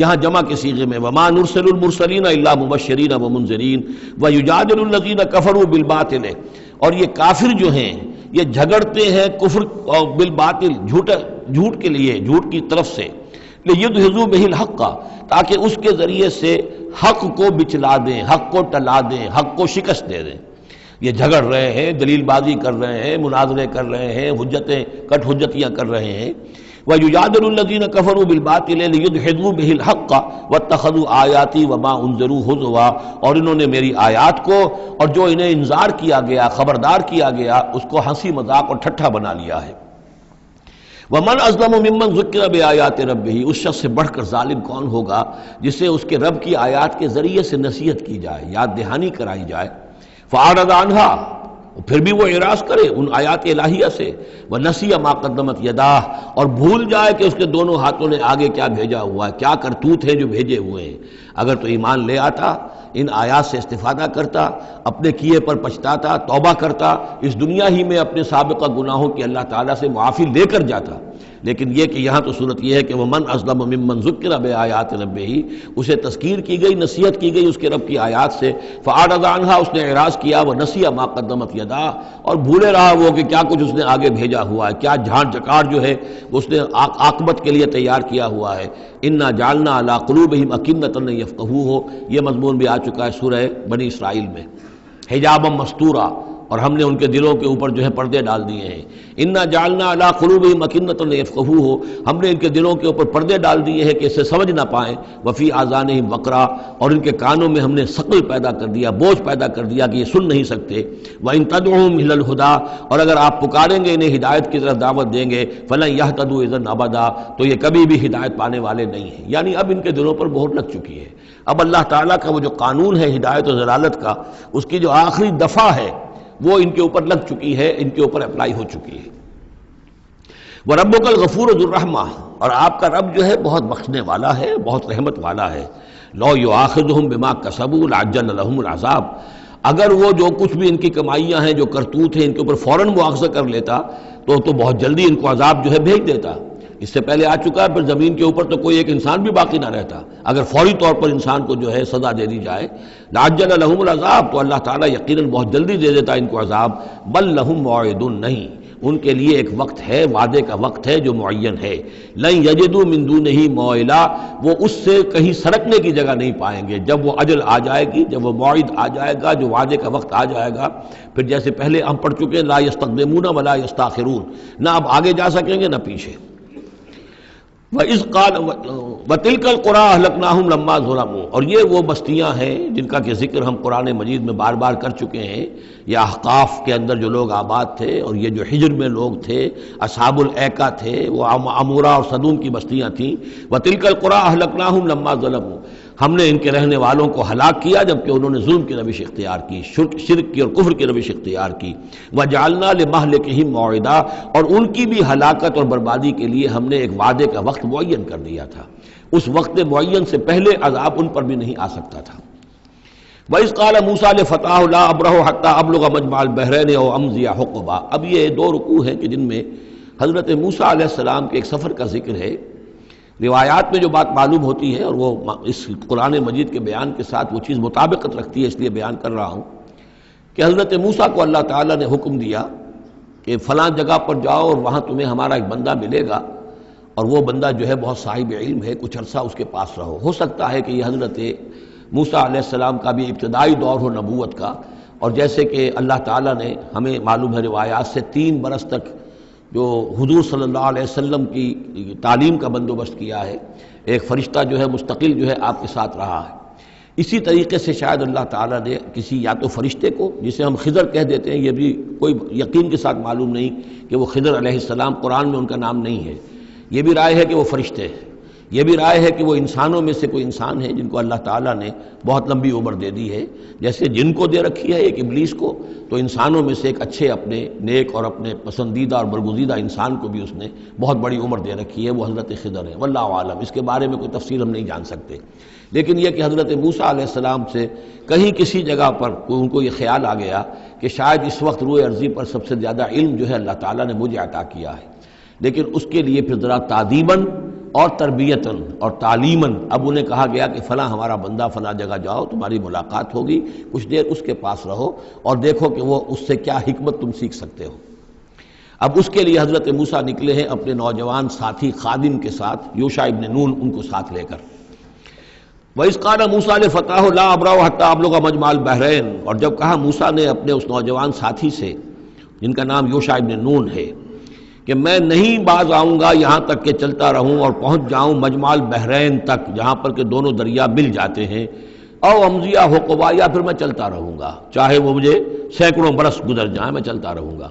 یہاں جمع کے صیغے میں وما نرسل المرسلین الا مبشرین ومنذرین ویجادل الذین کفروا بالباطل، اور یہ کافر جو ہیں یہ جھگڑتے ہیں کفر اور بالباطل، جھوٹ کے لیے، جھوٹ کی طرف سے، لیدحضوا بہ الحق، تاکہ اس کے ذریعے سے حق کو بچلا دیں، حق کو ٹلا دیں، حق کو شکست دے دیں۔ یہ جھگڑ رہے ہیں، دلیل بازی کر رہے ہیں، مناظرے کر رہے ہیں، کٹ حجتیاں کر رہے ہیں۔ وَيُجَادِلُ الَّذِينَ كَفَرُوا بِالْبَاطِلِ لِيُدْحِضُوا بِهِ الْحَقَّ وَاتَّخَذُوا آيَاتِي وَمَا أُنذِرُوا هُزُوًا، اور انہوں نے میری آیات کو اور جو انہیں انذار کیا گیا، خبردار کیا گیا، اس کو ہنسی مذاق اور ٹھٹھا بنا لیا ہے۔ وَمَنْ أَظْلَمُ مِمَّنْ ذُكِّرَ بِآيَاتِ رَبِّهِ، اس شخص سے بڑھ کر ظالم کون ہوگا جسے اس کے رب کی آیات کے ذریعے سے نصیحت کی جائے، یاد دہانی کرائی جائے، فَأَعْرَضَ عَنْهَا، پھر بھی وہ اعراض کرے ان آیات الہیہ سے، وَنَسِیَ مَا قَدَّمَتْ يَدَاهُ، اور بھول جائے کہ اس کے دونوں ہاتھوں نے آگے کیا بھیجا ہوا ہے، کیا کرتوت ہے جو بھیجے ہوئے ہیں۔ اگر تو ایمان لے آتا، ان آیات سے استفادہ کرتا، اپنے کیے پر پچھتاتا، توبہ کرتا، اس دنیا ہی میں اپنے سابقہ گناہوں کی اللہ تعالیٰ سے معافی لے کر جاتا۔ لیکن یہ کہ یہاں تو صورت یہ ہے کہ وَمَنْ أَظْلَمُ مِمَّنْ ذُكِّرَ بِآيَاتِ رَبِّهِ، اسے تذکیر کی گئی، نصیحت کی گئی اس کے رب کی آیات سے، فَأَعْرَضَ عَنْهَا، اس نے اعراض کیا، وَنَسِیَ مَا قَدَّمَتْ يَدَاهُ، اور بھولے رہا وہ کہ کیا کچھ اس نے آگے بھیجا ہوا ہے، کیا جھانٹ جکاڑ جو ہے اس نے عاقبت کے لیے تیار کیا ہوا ہے۔ اِنَّا جَعَلْنَا عَلَىٰ قُلُوبِهِمْ أَكِنَّةً أَن يَفْقَهُوهُ، یہ مضمون بھی آ چکا ہے سورہ بنی اسرائیل میں، حجابا مستورا، اور ہم نے ان کے دلوں کے اوپر جو ہے پردے ڈال دیے ہیں۔ اِنَّا جَعَلْنَا عَلَىٰ قُلُوبِهِمْ أَكِنَّةً أَن يَفْقَهُوهُ، ہم نے ان کے دلوں کے اوپر پردے ڈال دیے ہیں کہ اسے سمجھ نہ پائیں، وَفِي آذَانِهِمْ وَقْرًا، اور ان کے کانوں میں ہم نے ثقل پیدا کر دیا، بوجھ پیدا کر دیا کہ یہ سن نہیں سکتے۔ وَإِن تَدْعُوهُمْ إِلَى الْهُدَىٰ، اور اگر آپ پکاریں گے انہیں ہدایت کی طرف دعوت دیں گے، فَلَن يَهْتَدُوا إِذًا أَبَدًا، تو یہ کبھی بھی ہدایت پانے والے نہیں ہیں۔ یعنی اب ان کے دلوں پر مہر لگ چکی ہے، اب اللہ تعالیٰ کا وہ جو قانون ہے ہدایت و ضلالت کا، اس کی جو آخری دفعہ ہے وہ ان کے اوپر لگ چکی ہے، ان کے اوپر اپلائی ہو چکی ہے۔ وَرَبُّكَ الْغَفُورُ ذُو الرَّحْمَةِ، اور آپ کا رب جو ہے بہت بخشنے والا ہے، بہت رحمت والا ہے۔ لَوْ يُؤَاخِذُهُم بِمَا كَسَبُوا لَعَجَّلَ لَهُمُ الْعَذَابَ، اگر وہ جو کچھ بھی ان کی کمائیاں ہیں، جو کرتوت ہیں، ان کے اوپر فوراً مواخذہ کر لیتا تو بہت جلدی ان کو عذاب جو ہے بھیج دیتا۔ اس سے پہلے آ چکا ہے، پھر زمین کے اوپر تو کوئی ایک انسان بھی باقی نہ رہتا اگر فوری طور پر انسان کو جو ہے سزا دے دی جائے۔ لَعَجَّلَ لَهُمُ الْعَذَابَ، تو اللہ تعالیٰ یقیناً بہت جلدی دے دیتا ان کو عذاب۔ بل لَهُم مَوْعِدٌ، نہیں، ان کے لیے ایک وقت ہے، وعدے کا وقت ہے جو معین ہے۔ لَن يَجِدُوا مِن دُونِهِ مَوْعِلًا، وہ اس سے کہیں سرکنے کی جگہ نہیں پائیں گے۔ جب وہ اجل آ جائے گی، جب وہ موعد آ جائے گا، جو وعدے کا وقت آ جائے گا، پھر جیسے پہلے ہم پڑھ چکے لا يستقدمون ولا يستاخرون، نہ اب آگے جا سکیں گے نہ پیچھے۔ وَإِذْ قَالَ وَتِلْكَ الْقُرَىٰ أَهْلَكْنَاهُمْ لَمَّا ظَلَمُوا، اور یہ وہ بستیاں ہیں جن کا کہ ذکر ہم قرآن مجید میں بار بار کر چکے ہیں۔ یہ احقاف کے اندر جو لوگ آباد تھے، اور یہ جو حجر میں لوگ تھے، اصحاب الایکا تھے، وہ عمورہ اور صدوم کی بستیاں تھیں۔ وَتِلْكَ الْقُرَىٰ أَهْلَكْنَاهُمْ لَمَّا ظَلَمُوا، ہم نے ان کے رہنے والوں کو ہلاک کیا جبکہ انہوں نے ظلم کی روش اختیار کی، شرک کی اور کفر کی روش اختیار کی۔ وَجَعَلْنَا لِمَهْلِكِهِمْ مَوْعِدًا، اور ان کی بھی ہلاکت اور بربادی کے لیے ہم نے ایک وعدے کا وقت معین کر دیا تھا، اس وقت معین سے پہلے عذاب ان پر بھی نہیں آ سکتا تھا۔ وَإِذْ قَالَ مُوسَىٰ لِفَتَاهُ لَا أَبْرَحُ حَتَّىٰ أَبْلُغَ مَجْمَعَ الْبَحْرَيْنِ أَوْ أَمْضِيَ حُقُبًا۔ اب یہ دو رکوع ہیں کہ جن میں حضرت موسیٰ علیہ السلام کے ایک سفر کا ذکر ہے۔ روایات میں جو بات معلوم ہوتی ہے اور وہ اس قرآن مجید کے بیان کے ساتھ وہ چیز مطابقت رکھتی ہے، اس لیے بیان کر رہا ہوں کہ حضرت موسیٰ کو اللہ تعالیٰ نے حکم دیا کہ فلاں جگہ پر جاؤ اور وہاں تمہیں ہمارا ایک بندہ ملے گا، اور وہ بندہ جو ہے بہت صاحب علم ہے، کچھ عرصہ اس کے پاس رہو۔ ہو سکتا ہے کہ یہ حضرت موسیٰ علیہ السلام کا بھی ابتدائی دور ہو نبوت کا، اور جیسے کہ اللہ تعالیٰ نے ہمیں معلوم ہے روایات سے 3 برس تک جو حضور صلی اللہ علیہ وسلم کی تعلیم کا بندوبست کیا ہے، ایک فرشتہ جو ہے مستقل جو ہے آپ کے ساتھ رہا ہے، اسی طریقے سے شاید اللہ تعالیٰ نے کسی یا تو فرشتے کو، جسے ہم خضر کہہ دیتے ہیں، یہ بھی کوئی یقین کے ساتھ معلوم نہیں کہ وہ خضر علیہ السلام، قرآن میں ان کا نام نہیں ہے، یہ بھی رائے ہے کہ وہ فرشتے ہیں، یہ بھی رائے ہے کہ وہ انسانوں میں سے کوئی انسان ہے جن کو اللہ تعالیٰ نے بہت لمبی عمر دے دی ہے، جیسے جن کو دے رکھی ہے ایک ابلیس کو، تو انسانوں میں سے ایک اچھے اپنے نیک اور اپنے پسندیدہ اور برگزیدہ انسان کو بھی اس نے بہت بڑی عمر دے رکھی ہے، وہ حضرت خضر ہے۔ واللہ عالم، اس کے بارے میں کوئی تفصیل ہم نہیں جان سکتے، لیکن یہ کہ حضرت موسیٰ علیہ السلام سے کہیں کسی جگہ پر ان کو یہ خیال آ گیا کہ شاید اس وقت روئے ارضی پر سب سے زیادہ علم جو ہے اللہ تعالیٰ نے مجھے عطا کیا ہے، لیکن اس کے لیے پھر ذرا تعدیباً اور تربیتاً اور تعلیماً اب انہیں کہا گیا کہ فلاں ہمارا بندہ فلاں جگہ جاؤ، تمہاری ملاقات ہوگی، کچھ دیر اس کے پاس رہو اور دیکھو کہ وہ اس سے کیا حکمت تم سیکھ سکتے ہو۔ اب اس کے لیے حضرت موسیٰ نکلے ہیں اپنے نوجوان ساتھی خادم کے ساتھ، یوشع ابن نون ان کو ساتھ لے کر۔ وَإِذْ قَالَ مُوسَىٰ لِفَتَاهُ لَا أَبْرَحُ حَتَّىٰ أَبْلُغَ مَجْمَعَ الْبَحْرَيْنِ، اور جب کہا موسیٰ نے اپنے اس نوجوان ساتھی سے جن کا نام یوشع ابن نون ہے کہ میں نہیں باز آؤں گا یہاں تک کہ چلتا رہوں اور پہنچ جاؤں مجمع البحرین تک، جہاں پر کہ دونوں دریا مل جاتے ہیں، او امضی حقبا، یا پھر میں چلتا رہوں گا، چاہے وہ مجھے سینکڑوں برس گزر جائیں میں چلتا رہوں گا۔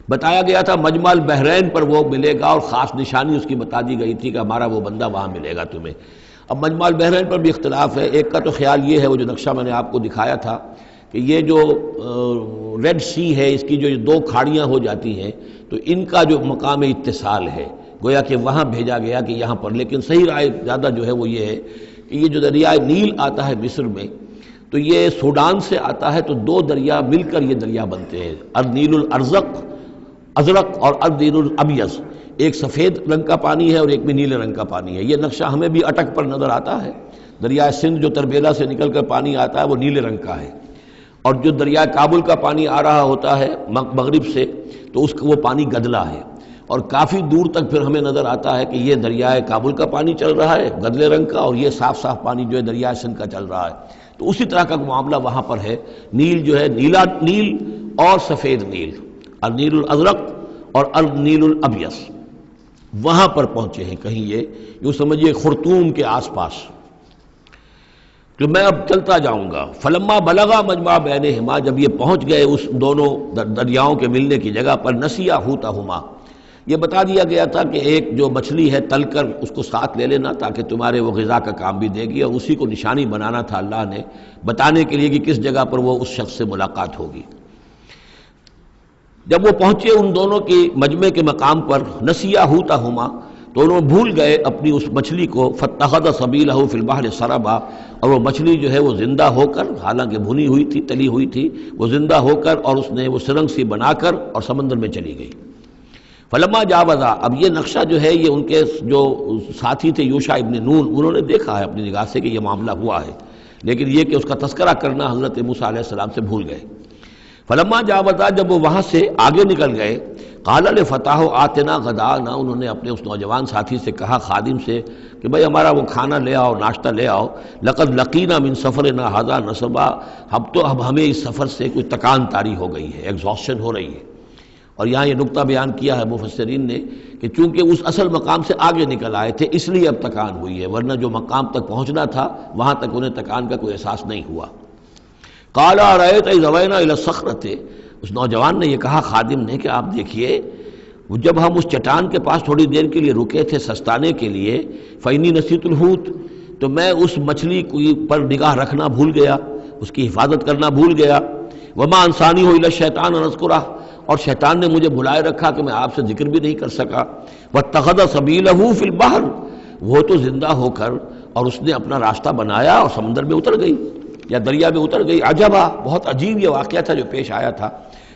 بتایا گیا تھا مجمع البحرین پر وہ ملے گا، اور خاص نشانی اس کی بتا دی گئی تھی کہ ہمارا وہ بندہ وہاں ملے گا تمہیں۔ اب مجمع البحرین پر بھی اختلاف ہے، ایک کا تو خیال یہ ہے، وہ جو نقشہ میں نے آپ کو دکھایا تھا، کہ یہ جو ریڈ سی ہے، اس کی جو 2 کھاڑیاں ہو جاتی ہیں، تو ان کا جو مقام اتصال ہے گویا کہ وہاں بھیجا گیا کہ یہاں پر، لیکن صحیح رائے زیادہ جو ہے وہ یہ ہے کہ یہ جو دریائے نیل آتا ہے مصر میں، تو یہ سوڈان سے آتا ہے، تو 2 دریا مل کر یہ دریا بنتے ہیں، النیل ازرق اور النیل الابیض، ایک سفید رنگ کا پانی ہے اور ایک میں نیلے رنگ کا پانی ہے۔ یہ نقشہ ہمیں بھی اٹک پر نظر آتا ہے، دریائے سندھ جو تربیلا سے نکل کر پانی آتا ہے وہ نیلے رنگ کا ہے، اور جو دریائے کابل کا پانی آ رہا ہوتا ہے مغرب سے تو اس کا وہ پانی گدلا ہے، اور کافی دور تک پھر ہمیں نظر آتا ہے کہ یہ دریائے کابل کا پانی چل رہا ہے گدلے رنگ کا، اور یہ صاف صاف پانی جو ہے دریائے سندھ کا چل رہا ہے۔ تو اسی طرح کا معاملہ وہاں پر ہے، نیل جو ہے نیلا نیل اور سفید نیل، النیل الازرق اور النیل الابیض، وہاں پر پہنچے ہیں کہیں، یہ یوں سمجھیے خرطوم کے آس پاس، کہ میں اب چلتا جاؤں گا۔ فلما بلغا مجمع بینہما، جب یہ پہنچ گئے اس دونوں دریاؤں کے ملنے کی جگہ پر، نسیا حوتہما، یہ بتا دیا گیا تھا کہ ایک جو مچھلی ہے تل کر اس کو ساتھ لے لینا تاکہ تمہارے وہ غذا کا کام بھی دے گی، اور اسی کو نشانی بنانا تھا اللہ نے بتانے کے لیے کہ کس جگہ پر وہ اس شخص سے ملاقات ہوگی۔ جب وہ پہنچے ان دونوں کی مجمع کے مقام پر، نسیا حوتہما، تو انہوں بھول گئے اپنی اس مچھلی کو، فاتخذ سبیلہ فی البحر سربا، اور وہ مچھلی جو ہے وہ زندہ ہو کر، حالانکہ بھنی ہوئی تھی تلی ہوئی تھی، وہ زندہ ہو کر اور اس نے وہ سرنگ سی بنا کر اور سمندر میں چلی گئی۔ فلما جاوزا، اب یہ نقشہ جو ہے یہ ان کے جو ساتھی تھے یوشع ابن نون، انہوں نے دیکھا ہے اپنی نگاہ سے کہ یہ معاملہ ہوا ہے، لیکن یہ کہ اس کا تذکرہ کرنا حضرت موسیٰ علیہ السلام سے بھول گئے۔ فلما جاوزا، جب وہ وہاں سے آگے نکل گئے، قال لفتاه آتنا غداءنا، انہوں نے اپنے اس نوجوان ساتھی سے کہا، خادم سے، کہ بھئی ہمارا وہ کھانا لے آؤ، ناشتہ لے آؤ، لقد لقینا من سفرنا ھذا نصبا، اب ہمیں اس سفر سے کوئی تکان طاری ہو گئی ہے، ایگزاسشن ہو رہی ہے۔ اور یہاں یہ نقطہ بیان کیا ہے مفسرین نے کہ چونکہ اس اصل مقام سے آگے نکل آئے تھے اس لیے اب تکان ہوئی ہے، ورنہ جو مقام تک پہنچنا تھا وہاں تک انہیں تکان کا کوئی احساس نہیں ہوا۔ قال ارأيت إذ أوينا إلى الصخرة، اس نوجوان نے یہ کہا خادم نے کہ آپ دیکھیے جب ہم اس چٹان کے پاس تھوڑی دیر کے لیے رکے تھے سستانے کے لیے، فإني نسيت الحوت، تو میں اس مچھلی پر نگاہ رکھنا بھول گیا، اس کی حفاظت کرنا بھول گیا، وما انسانیہ الا الشیطان ان اذکرہ، اور شیطان نے مجھے بھلائے رکھا کہ میں آپ سے ذکر بھی نہیں کر سکا، واتخذ سبیلہ فی البحر، وہ تو زندہ ہو کر اور اس نے اپنا راستہ بنایا اور سمندر میں اتر گئی، یا دریا میں اتر گئی. عجبا، بہت عجیب یہ واقعہ تھا جو پیش آیا تھا.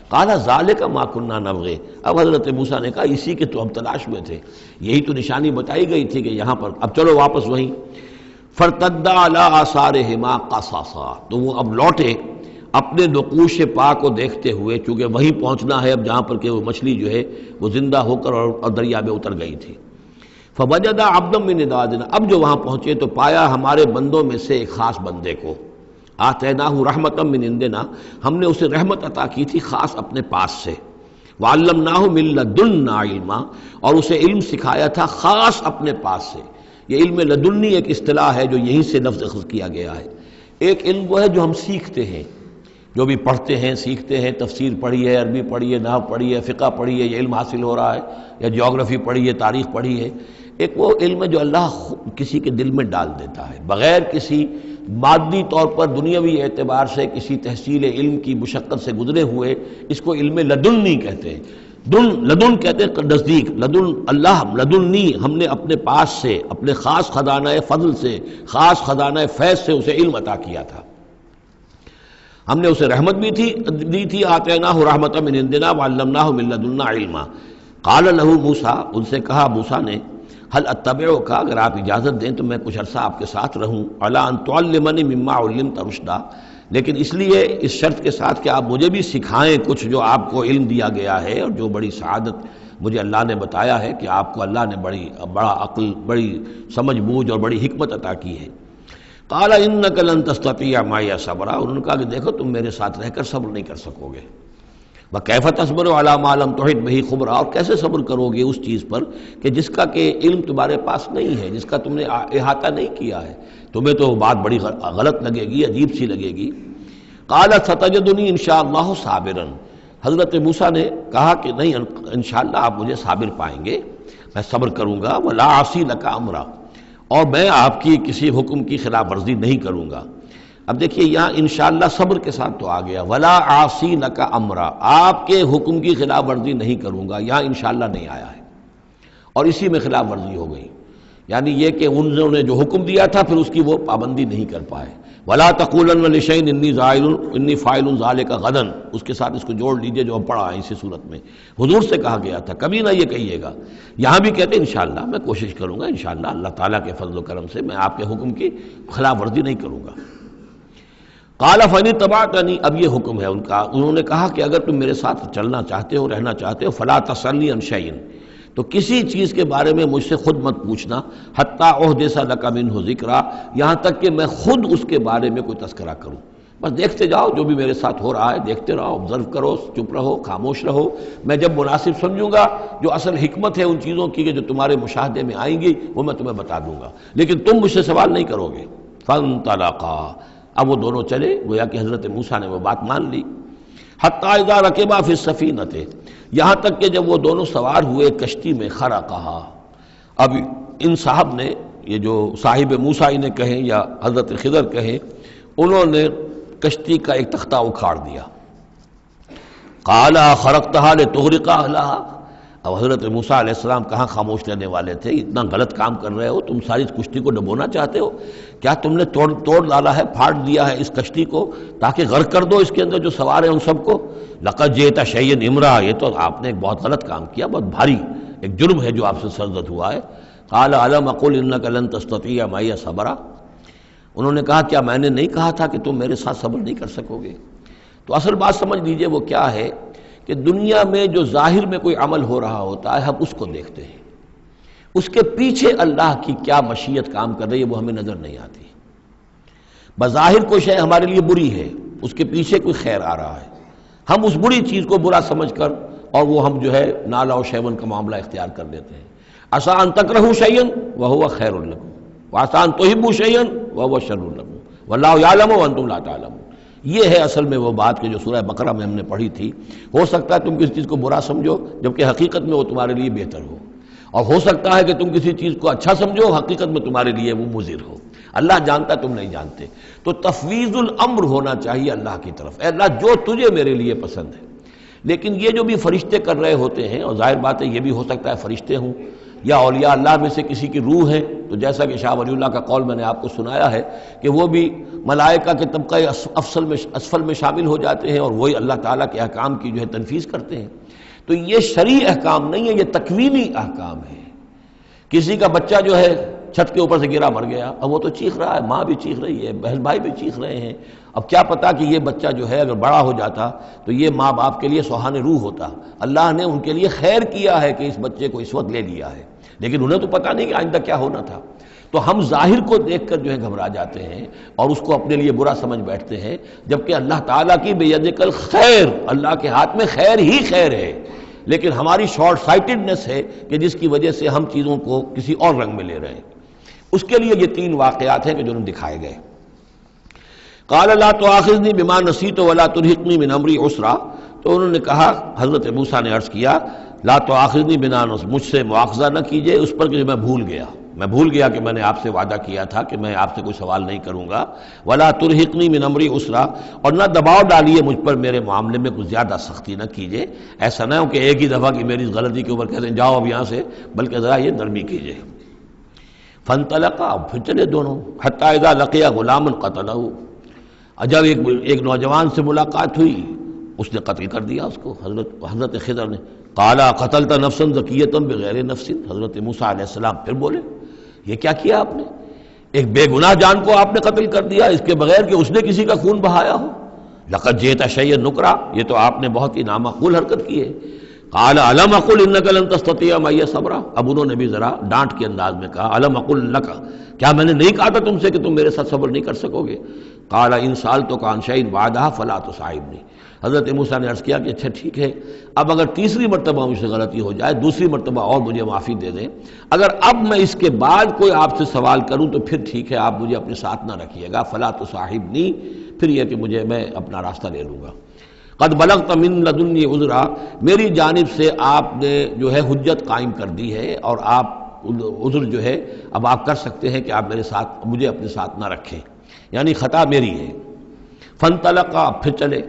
قال ذالک ما کنا نبغی، اب حضرت موسیٰ نے کہا اسی کے تو ہم تلاش میں تھے، یہی تو نشانی بتائی گئی تھی کہ یہاں پر، اب چلو واپس وہیں. فارتدا علی آثارہما قصصا، تو وہ اب لوٹے اپنے نقوش پا کو دیکھتے ہوئے، چونکہ وہیں پہنچنا ہے اب جہاں پر کہ وہ مچھلی جو ہے وہ زندہ ہو کر اور دریا میں اتر گئی تھی. فوجد عبدا من عبادنا، اب جو وہاں پہنچے تو پایا ہمارے بندوں میں سے ایک خاص بندے کو. آتیناہ رحمتا من عندنا، ہم نے اسے رحمت عطا کی تھی خاص اپنے پاس سے. وعلمناہ من لدنا علما، اور اسے علم سکھایا تھا خاص اپنے پاس سے. یہ علم لدنی ایک اصطلاح ہے جو یہیں سے لفظ اخذ کیا گیا ہے. ایک علم وہ ہے جو ہم سیکھتے ہیں، جو بھی پڑھتے ہیں سیکھتے ہیں، تفسیر پڑھی ہے، عربی پڑھی ہے، نحو پڑھی ہے، فقہ پڑھی ہے، یہ علم حاصل ہو رہا ہے، یا جیوگرافی پڑھی ہے، تاریخ پڑھی ہے. ایک وہ علم ہے جو اللہ کسی کے دل میں ڈال دیتا ہے بغیر کسی مادی طور پر دنیاوی اعتبار سے کسی تحصیل علم کی مشقت سے گزرے ہوئے. اس کو علم لدنی کہتے ہیں. لدن کہتے ہیں نزدیک، لدن اللہ، لدنی ہم نے اپنے پاس سے، اپنے خاص خزانہ فضل سے، خاص خزانہ فیض سے اسے علم عطا کیا تھا. ہم نے اسے رحمت بھی دی تھی. آتیناہ رحمتا من عندنا وعلمناہ من لدنا علما. قال لہ موسیٰ، ان سے کہا موسیٰ نے، هل اتبعک، اگر آپ اجازت دیں تو میں کچھ عرصہ آپ کے ساتھ رہوں، علی ان تعلمنی مما علمت رشدا، لیکن اس لیے اس شرط کے ساتھ کہ آپ مجھے بھی سکھائیں کچھ جو آپ کو علم دیا گیا ہے اور جو بڑی سعادت مجھے اللہ نے بتایا ہے کہ آپ کو اللہ نے بڑا عقل، بڑی سمجھ بوجھ اور بڑی حکمت عطا کی ہے. قال انک لن تستطیع معی صبرا، انہوں نے کہا کہ دیکھو تم میرے ساتھ رہ کر صبر نہیں کر سکو گے. وَكَيْفَ تَصْبِرُ عَلَىٰ مَا لَمْ تُحِطْ بِهِ خُبْرًا، اور کیسے صبر کرو گے اس چیز پر کہ جس کا کہ علم تمہارے پاس نہیں ہے، جس کا تم نے احاطہ نہیں کیا ہے. تمہیں تو بات بڑی غلط لگے گی، عجیب سی لگے گی. قَالَ سَتَجِدُنِي إِن شَاءَ اللَّهُ صَابِرًا، حضرت موسیٰ نے کہا کہ نہیں، انشاءاللہ آپ مجھے صابر پائیں گے، میں صبر کروں گا. وَلَا عَصِي لَكَ أَمْرًا، اور میں آپ کی کسی حکم کی خلاف ورزی نہیں کروں گا. اب دیکھیے یہاں انشاءاللہ صبر کے ساتھ تو آ گیا، ولا عاصی لک امرا، آپ کے حکم کی خلاف ورزی نہیں کروں گا، یہاں انشاءاللہ نہیں آیا ہے اور اسی میں خلاف ورزی ہو گئی. یعنی یہ کہ انہوں نے جو حکم دیا تھا پھر اس کی وہ پابندی نہیں کر پائے. ولا تقولن لشیء انی فاعل ذلک غدا، اس کے ساتھ اس کو جوڑ لیجئے جو ہم پڑھا ہے اسی صورت میں. حضور سے کہا گیا تھا کبھی نہ یہ کہیے گا، یہاں بھی کہتے ہیں انشاءاللہ میں کوشش کروں گا، انشاءاللہ اللہ تعالیٰ کے فضل و کرم سے میں آپ کے حکم کی خلاف ورزی نہیں کروں گا. قال فإن اتبعتنی، اب یہ حکم ہے ان کا. انہوں نے کہا کہ اگر تم میرے ساتھ چلنا چاہتے ہو، رہنا چاہتے ہو، فلا تسألنی عن شیء، تو کسی چیز کے بارے میں مجھ سے خود مت پوچھنا. حتی احدث لک منہ ذکرا، یہاں تک کہ میں خود اس کے بارے میں کوئی تذکرہ کروں. بس دیکھتے جاؤ جو بھی میرے ساتھ ہو رہا ہے، دیکھتے رہو، آبزرو کرو، چپ رہو، خاموش رہو. میں جب مناسب سمجھوں گا جو اصل حکمت ہے ان چیزوں کی کہ جو تمہارے مشاہدے میں آئیں گی وہ میں تمہیں بتا دوں گا، لیکن تم مجھ سے سوال نہیں کرو گے. فانطلقا، اب وہ دونوں چلے، گویا کہ حضرت موسیٰ نے وہ بات مان لی. حتی اذا رکبا فی السفینۃ، یہاں تک کہ جب وہ دونوں سوار ہوئے کشتی میں. خرقہا، اب ان صاحب نے، یہ جو صاحب موسیٰ انہیں کہیں یا حضرت خضر کہیں، انہوں نے کشتی کا ایک تختہ اکھاڑ دیا. قال خرقتہا لتغرق اہلہا، اب حضرت موسیٰ علیہ السلام کہاں خاموش رہنے والے تھے. اتنا غلط کام کر رہے ہو تم، ساری کشتی کو ڈبونا چاہتے ہو. کیا تم نے توڑ ڈالا ہے، پھاڑ دیا ہے اس کشتی کو تاکہ غرق کر دو اس کے اندر جو سوار ہیں ان سب کو. لقد جئت شیئا امرا، یہ تو آپ نے ایک بہت غلط کام کیا، بہت بھاری ایک جرم ہے جو آپ سے سرزد ہوا ہے. قال الم اقل انک لن تستطیع معی صبرا، انہوں نے کہا کیا میں نے نہیں کہا تھا کہ تم میرے ساتھ صبر نہیں کر سکو گے. تو اصل بات سمجھ لیجئے وہ کیا ہے کہ دنیا میں جو ظاہر میں کوئی عمل ہو رہا ہوتا ہے ہم اس کو دیکھتے ہیں، اس کے پیچھے اللہ کی کیا مشیت کام کر رہی ہے وہ ہمیں نظر نہیں آتی. بظاہر کوئی شے ہمارے لیے بری ہے، اس کے پیچھے کوئی خیر آ رہا ہے، ہم اس بری چیز کو برا سمجھ کر اور وہ ہم جو ہے نالا و شیون کا معاملہ اختیار کر دیتے ہیں. عسیٰ ان تکرہوا شیئا وہو خیر لکم وعسیٰ ان تحبوا شیئا وہو شر لکم واللہ یعلم وانتم لا تعلمون. یہ ہے اصل میں وہ بات کہ جو سورہ بقرہ میں ہم نے پڑھی تھی. ہو سکتا ہے تم کسی چیز کو برا سمجھو جبکہ حقیقت میں وہ تمہارے لیے بہتر ہو، اور ہو سکتا ہے کہ تم کسی چیز کو اچھا سمجھو، حقیقت میں تمہارے لیے وہ مضر ہو. اللہ جانتا تم نہیں جانتے. تو تفویض الامر ہونا چاہیے اللہ کی طرف، اے اللہ جو تجھے میرے لیے پسند ہے. لیکن یہ جو بھی فرشتے کر رہے ہوتے ہیں، اور ظاہر بات ہے یہ بھی ہو سکتا ہے فرشتے ہوں یا اولیاء اللہ میں سے کسی کی روح ہے، تو جیسا کہ شاہ ولی اللہ کا قول میں نے آپ کو سنایا ہے کہ وہ بھی ملائکہ کے طبقہ اسفل میں شامل ہو جاتے ہیں اور وہی اللہ تعالیٰ کے احکام کی جو ہے تنفیذ کرتے ہیں۔ تو یہ شرعی احکام نہیں ہے، یہ تکوینی احکام ہے۔ کسی کا بچہ جو ہے چھت کے اوپر سے گرا مر گیا، اب وہ تو چیخ رہا ہے، ماں بھی چیخ رہی ہے، بہن بھائی بھی چیخ رہے ہیں، اب کیا پتا کہ یہ بچہ جو ہے اگر بڑا ہو جاتا تو یہ ماں باپ کے لیے سوہان روح ہوتا۔ اللہ نے ان کے لیے خیر کیا ہے کہ اس بچے کو اس وقت لے لیا ہے، لیکن انہیں تو پتہ نہیں کہ آئندہ کیا ہونا تھا۔ تو ہم ظاہر کو دیکھ کر جو ہے گھبرا جاتے ہیں اور اس کو اپنے لیے برا سمجھ بیٹھتے ہیں، جبکہ اللہ تعالیٰ کی بیدک الخیر، اللہ کے ہاتھ میں خیر ہی خیر ہے، لیکن ہماری شارٹ سائٹڈنس ہے کہ جس کی وجہ سے ہم چیزوں کو کسی اور رنگ میں لے رہے ہیں۔ اس کے لیے یہ 3 واقعات ہیں کہ جو انہوں دکھائے گئے۔ قال لا تؤاخذنی بما نسیت ولا ترهقنی من امری عسرا، تو انہوں نے کہا، حضرت موسیٰ نے عرض کیا لا تؤاخذنی بما نسیت، مجھ سے مواخذہ نہ کیجئے اس پر کہ میں بھول گیا کہ میں نے آپ سے وعدہ کیا تھا کہ میں آپ سے کوئی سوال نہیں کروں گا، ولا ترهقنی من امری عسرا، اور نہ دباؤ ڈالیے مجھ پر میرے معاملے میں کچھ زیادہ سختی نہ کیجئے، ایسا نہ ہو کہ ایک ہی دفعہ کی میری غلطی کے اوپر کہتے ہیں جاؤ اب یہاں سے، بلکہ ذرا یہ نرمی کیجئے۔ فانطلقا، پھر چلے دونوں، حتی اذا لقیا غلاما قتلہ، جب ایک نوجوان سے ملاقات ہوئی اس نے قتل کر دیا اس کو، حضرت خضر نے۔ قال قتلت نفسا زکیۃ بغیر نفس، حضرت موسیٰ علیہ السلام پھر بولے یہ کیا کیا آپ نے؟ ایک بے گناہ جان کو آپ نے قتل کر دیا اس کے بغیر کہ اس نے کسی کا خون بہایا ہو۔ لقد جئت شیئا نکرا، یہ تو آپ نے بہت ہی نامعقول حرکت کی ہے۔ قال الم اقل انک لن تستطیع معی صبرا، اب انہوں نے بھی ذرا ڈانٹ کے انداز میں کہا الم اقل لک، کیا میں نے نہیں کہا تھا تم سے کہ تم میرے ساتھ صبر نہیں کر سکو گے؟ قال ان سالتک عن شیء بعدها فلا تصاحبنی، حضرت موسیٰ نے عرض کیا کہ اچھا ٹھیک ہے، اب اگر تیسری مرتبہ مجھ سے غلطی ہو جائے، دوسری مرتبہ اور مجھے معافی دے دیں، اگر اب میں اس کے بعد کوئی آپ سے سوال کروں تو پھر ٹھیک ہے، آپ مجھے اپنے ساتھ نہ رکھیے گا، فلا تصاحبنی، پھر یہ کہ میں اپنا راستہ لے لوں گا۔ قد بلغت من لدنی عذرا، میری جانب سے آپ نے جو ہے حجت قائم کر دی ہے اور آپ عذر جو ہے اب آپ کر سکتے ہیں کہ آپ مجھے اپنے ساتھ نہ رکھیں، یعنی خطا میری ہے۔ فانطلقا، پھر چلے،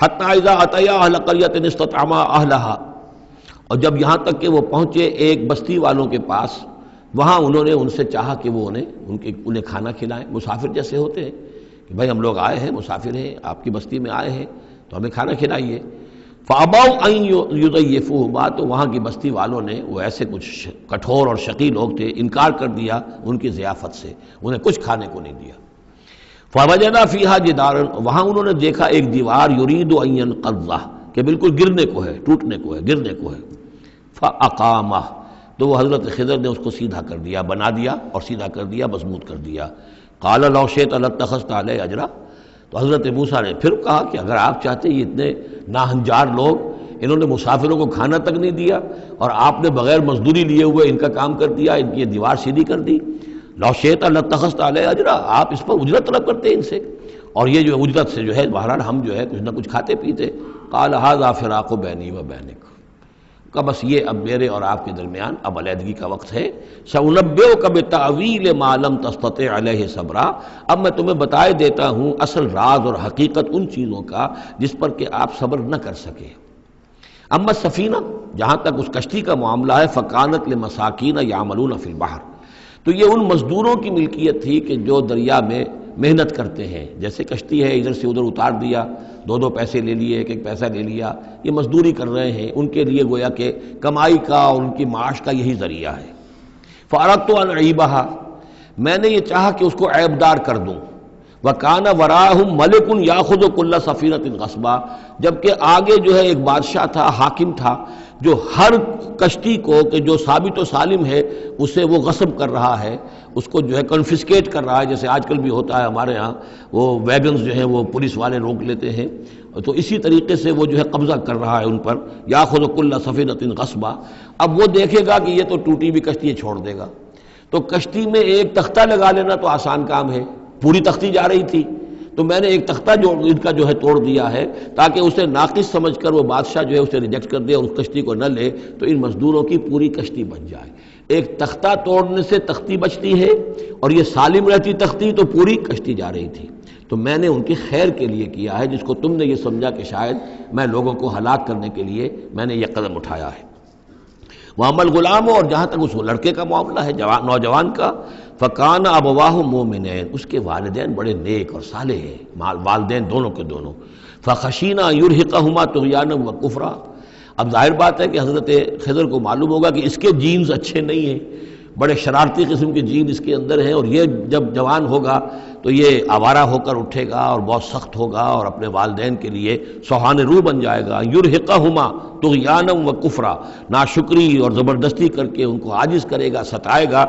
حتی اذا اتیا اہل قریۃ استطعما اہلہا، اور جب یہاں تک کہ وہ پہنچے ایک بستی والوں کے پاس، وہاں انہوں نے ان سے چاہا کہ وہ انہیں کھانا کھلائیں، مسافر جیسے ہوتے ہیں کہ بھائی ہم لوگ آئے ہیں، مسافر ہیں، آپ کی بستی میں آئے ہیں تو ہمیں کھانا کھلائیے۔ فابوا ان یضیفوہما، تو وہاں کی بستی والوں نے، وہ ایسے کچھ کٹھور اور شقی لوگ تھے، انکار کر دیا ان کی ضیافت سے، انہیں کچھ کھانے کو نہیں دیا۔ فوجدا فیہا جدارا، وہاں انہوں نے دیکھا ایک دیوار، یرید ان ینقضہ، کہ بالکل گرنے کو ہے، ٹوٹنے کو ہے، گرنے کو ہے۔ فاقامہ، تو وہ حضرت خضر نے اس کو سیدھا کر دیا، بنا دیا اور سیدھا کر دیا، مضبوط کر دیا۔ قال لو شئت لاتخذت علیہ اجرا، تو حضرت موسیٰ نے پھر کہا کہ اگر آپ چاہتے، یہ اتنے ناہنجار لوگ، انہوں نے مسافروں کو کھانا تک نہیں دیا اور آپ نے بغیر مزدوری لیے ہوئے ان کا کام کر دیا، ان کی دیوار سیدھی کر دی۔ لو شئت لاتخذت علیہ اجرا، آپ اس پر اجرت طلب کرتے ان سے، اور یہ جو اجرت سے جو ہے بہرحال ہم جو ہے کچھ نہ کچھ کھاتے پیتے۔ قال ھذا فراق بینی و بینک، کہ بس یہ اب میرے اور آپ کے درمیان اب علیحدگی کا وقت ہے۔ سأنبئک بتأویل ما لم تستطع علیہ صبرا، اب میں تمہیں بتائے دیتا ہوں اصل راز اور حقیقت ان چیزوں کا جس پر کہ آپ صبر نہ کر سکے۔ اما السفینہ، جہاں تک اس کشتی کا معاملہ ہے، فکانت لمساکین یعملون فی البحر، تو یہ ان مزدوروں کی ملکیت تھی کہ جو دریا میں محنت کرتے ہیں، جیسے کشتی ہے ادھر سے ادھر اتار دیا، 2 پیسے لے لیے، ایک پیسہ لے لیا، یہ مزدوری کر رہے ہیں، ان کے لیے گویا کہ کمائی کا اور ان کی معاش کا یہی ذریعہ ہے۔ فاردت ان اعیبھا، میں نے یہ چاہا کہ اس کو عیب دار کر دوں۔ وکان وراءہم ملک یاخذ کل سفینۃ غصبا، جبکہ آگے جو ہے ایک بادشاہ تھا، حاکم تھا، جو ہر کشتی کو کہ جو ثابت و سالم ہے اسے وہ غصب کر رہا ہے، اس کو جو ہے کنفسکیٹ کر رہا ہے، جیسے آج کل بھی ہوتا ہے ہمارے ہاں، وہ ویگنز جو ہیں وہ پولیس والے روک لیتے ہیں، تو اسی طریقے سے وہ جو ہے قبضہ کر رہا ہے ان پر، یاخذ کل سفینۃ غصبا۔ اب وہ دیکھے گا کہ یہ تو ٹوٹی بھی کشتی چھوڑ دے گا، تو کشتی میں ایک تختہ لگا لینا تو آسان کام ہے، پوری تختی جا رہی تھی، تو میں نے ایک تختہ جو ان کا جو ہے توڑ دیا ہے تاکہ اسے ناقص سمجھ کر وہ بادشاہ جو ہے اسے ریجیکٹ کر دے اور اس کشتی کو نہ لے، تو ان مزدوروں کی پوری کشتی بچ جائے۔ ایک تختہ توڑنے سے تختی بچتی ہے، اور یہ سالم رہتی تختی تو پوری کشتی جا رہی تھی۔ تو میں نے ان کی خیر کے لیے کیا ہے، جس کو تم نے یہ سمجھا کہ شاید میں لوگوں کو ہلاک کرنے کے لیے میں نے یہ قدم اٹھایا ہے۔ وَأَمَّا الْغُلَامُ، اور جہاں تک اس لڑکے کا معاملہ ہے، نوجوان کا، فَكَانَ أَبَوَاهُ مُؤْمِنَيْنِ، اس کے والدین بڑے نیک اور صالح ہیں، والدین دونوں کے دونوں، فَخَشِينَا أَن يُرْهِقَهُمَا طُغْيَانًا وَكُفْرًا، اب ظاہر بات ہے کہ حضرت خضر کو معلوم ہوگا کہ اس کے جینز اچھے نہیں ہیں، بڑے شرارتی قسم کے جین اس کے اندر ہیں، اور یہ جب جوان ہوگا تو یہ آوارہ ہو کر اٹھے گا اور بہت سخت ہوگا اور اپنے والدین کے لیے سوہان روح بن جائے گا، یرہقہما طغیانا و کفرا، ناشکری اور زبردستی کر کے ان کو عاجز کرے گا، ستائے گا۔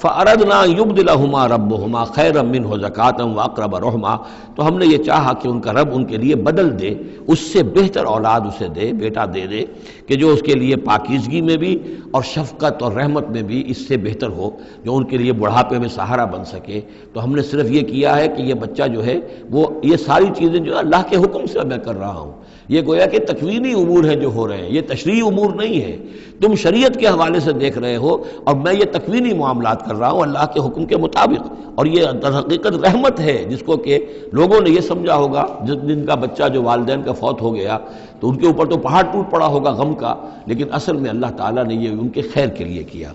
فَأَرَدْنَا يُبْدِلَهُمَا رَبُّهُمَا خَيْرًا مِّنْهُ زَكَاةً وَأَقْرَبَ رُحْمًا، تو ہم نے یہ چاہا کہ ان کا رب ان کے لیے بدل دے، اس سے بہتر اولاد اسے دے، بیٹا دے دے کہ جو اس کے لیے پاکیزگی میں بھی اور شفقت اور رحمت میں بھی اس سے بہتر ہو، جو ان کے لیے بڑھاپے میں سہارا بن سکے۔ تو ہم نے صرف یہ کیا ہے کہ یہ بچہ جو ہے وہ یہ ساری چیزیں جو اللہ کے حکم سے میں کر رہا ہوں، یہ گویا کہ تکوینی امور ہیں جو ہو رہے ہیں، یہ تشریعی امور نہیں ہے، تم شریعت کے حوالے سے دیکھ رہے ہو اور میں یہ تکوینی معاملات کر رہا ہوں اللہ کے حکم کے مطابق، اور یہ در حقیقت رحمت ہے، جس کو کہ لوگوں نے یہ سمجھا ہوگا جن کا بچہ جو والدین کا فوت ہو گیا تو ان کے اوپر تو پہاڑ ٹوٹ پڑا ہوگا غم کا، لیکن اصل میں اللہ تعالیٰ نے یہ ان کے خیر کے لیے کیا۔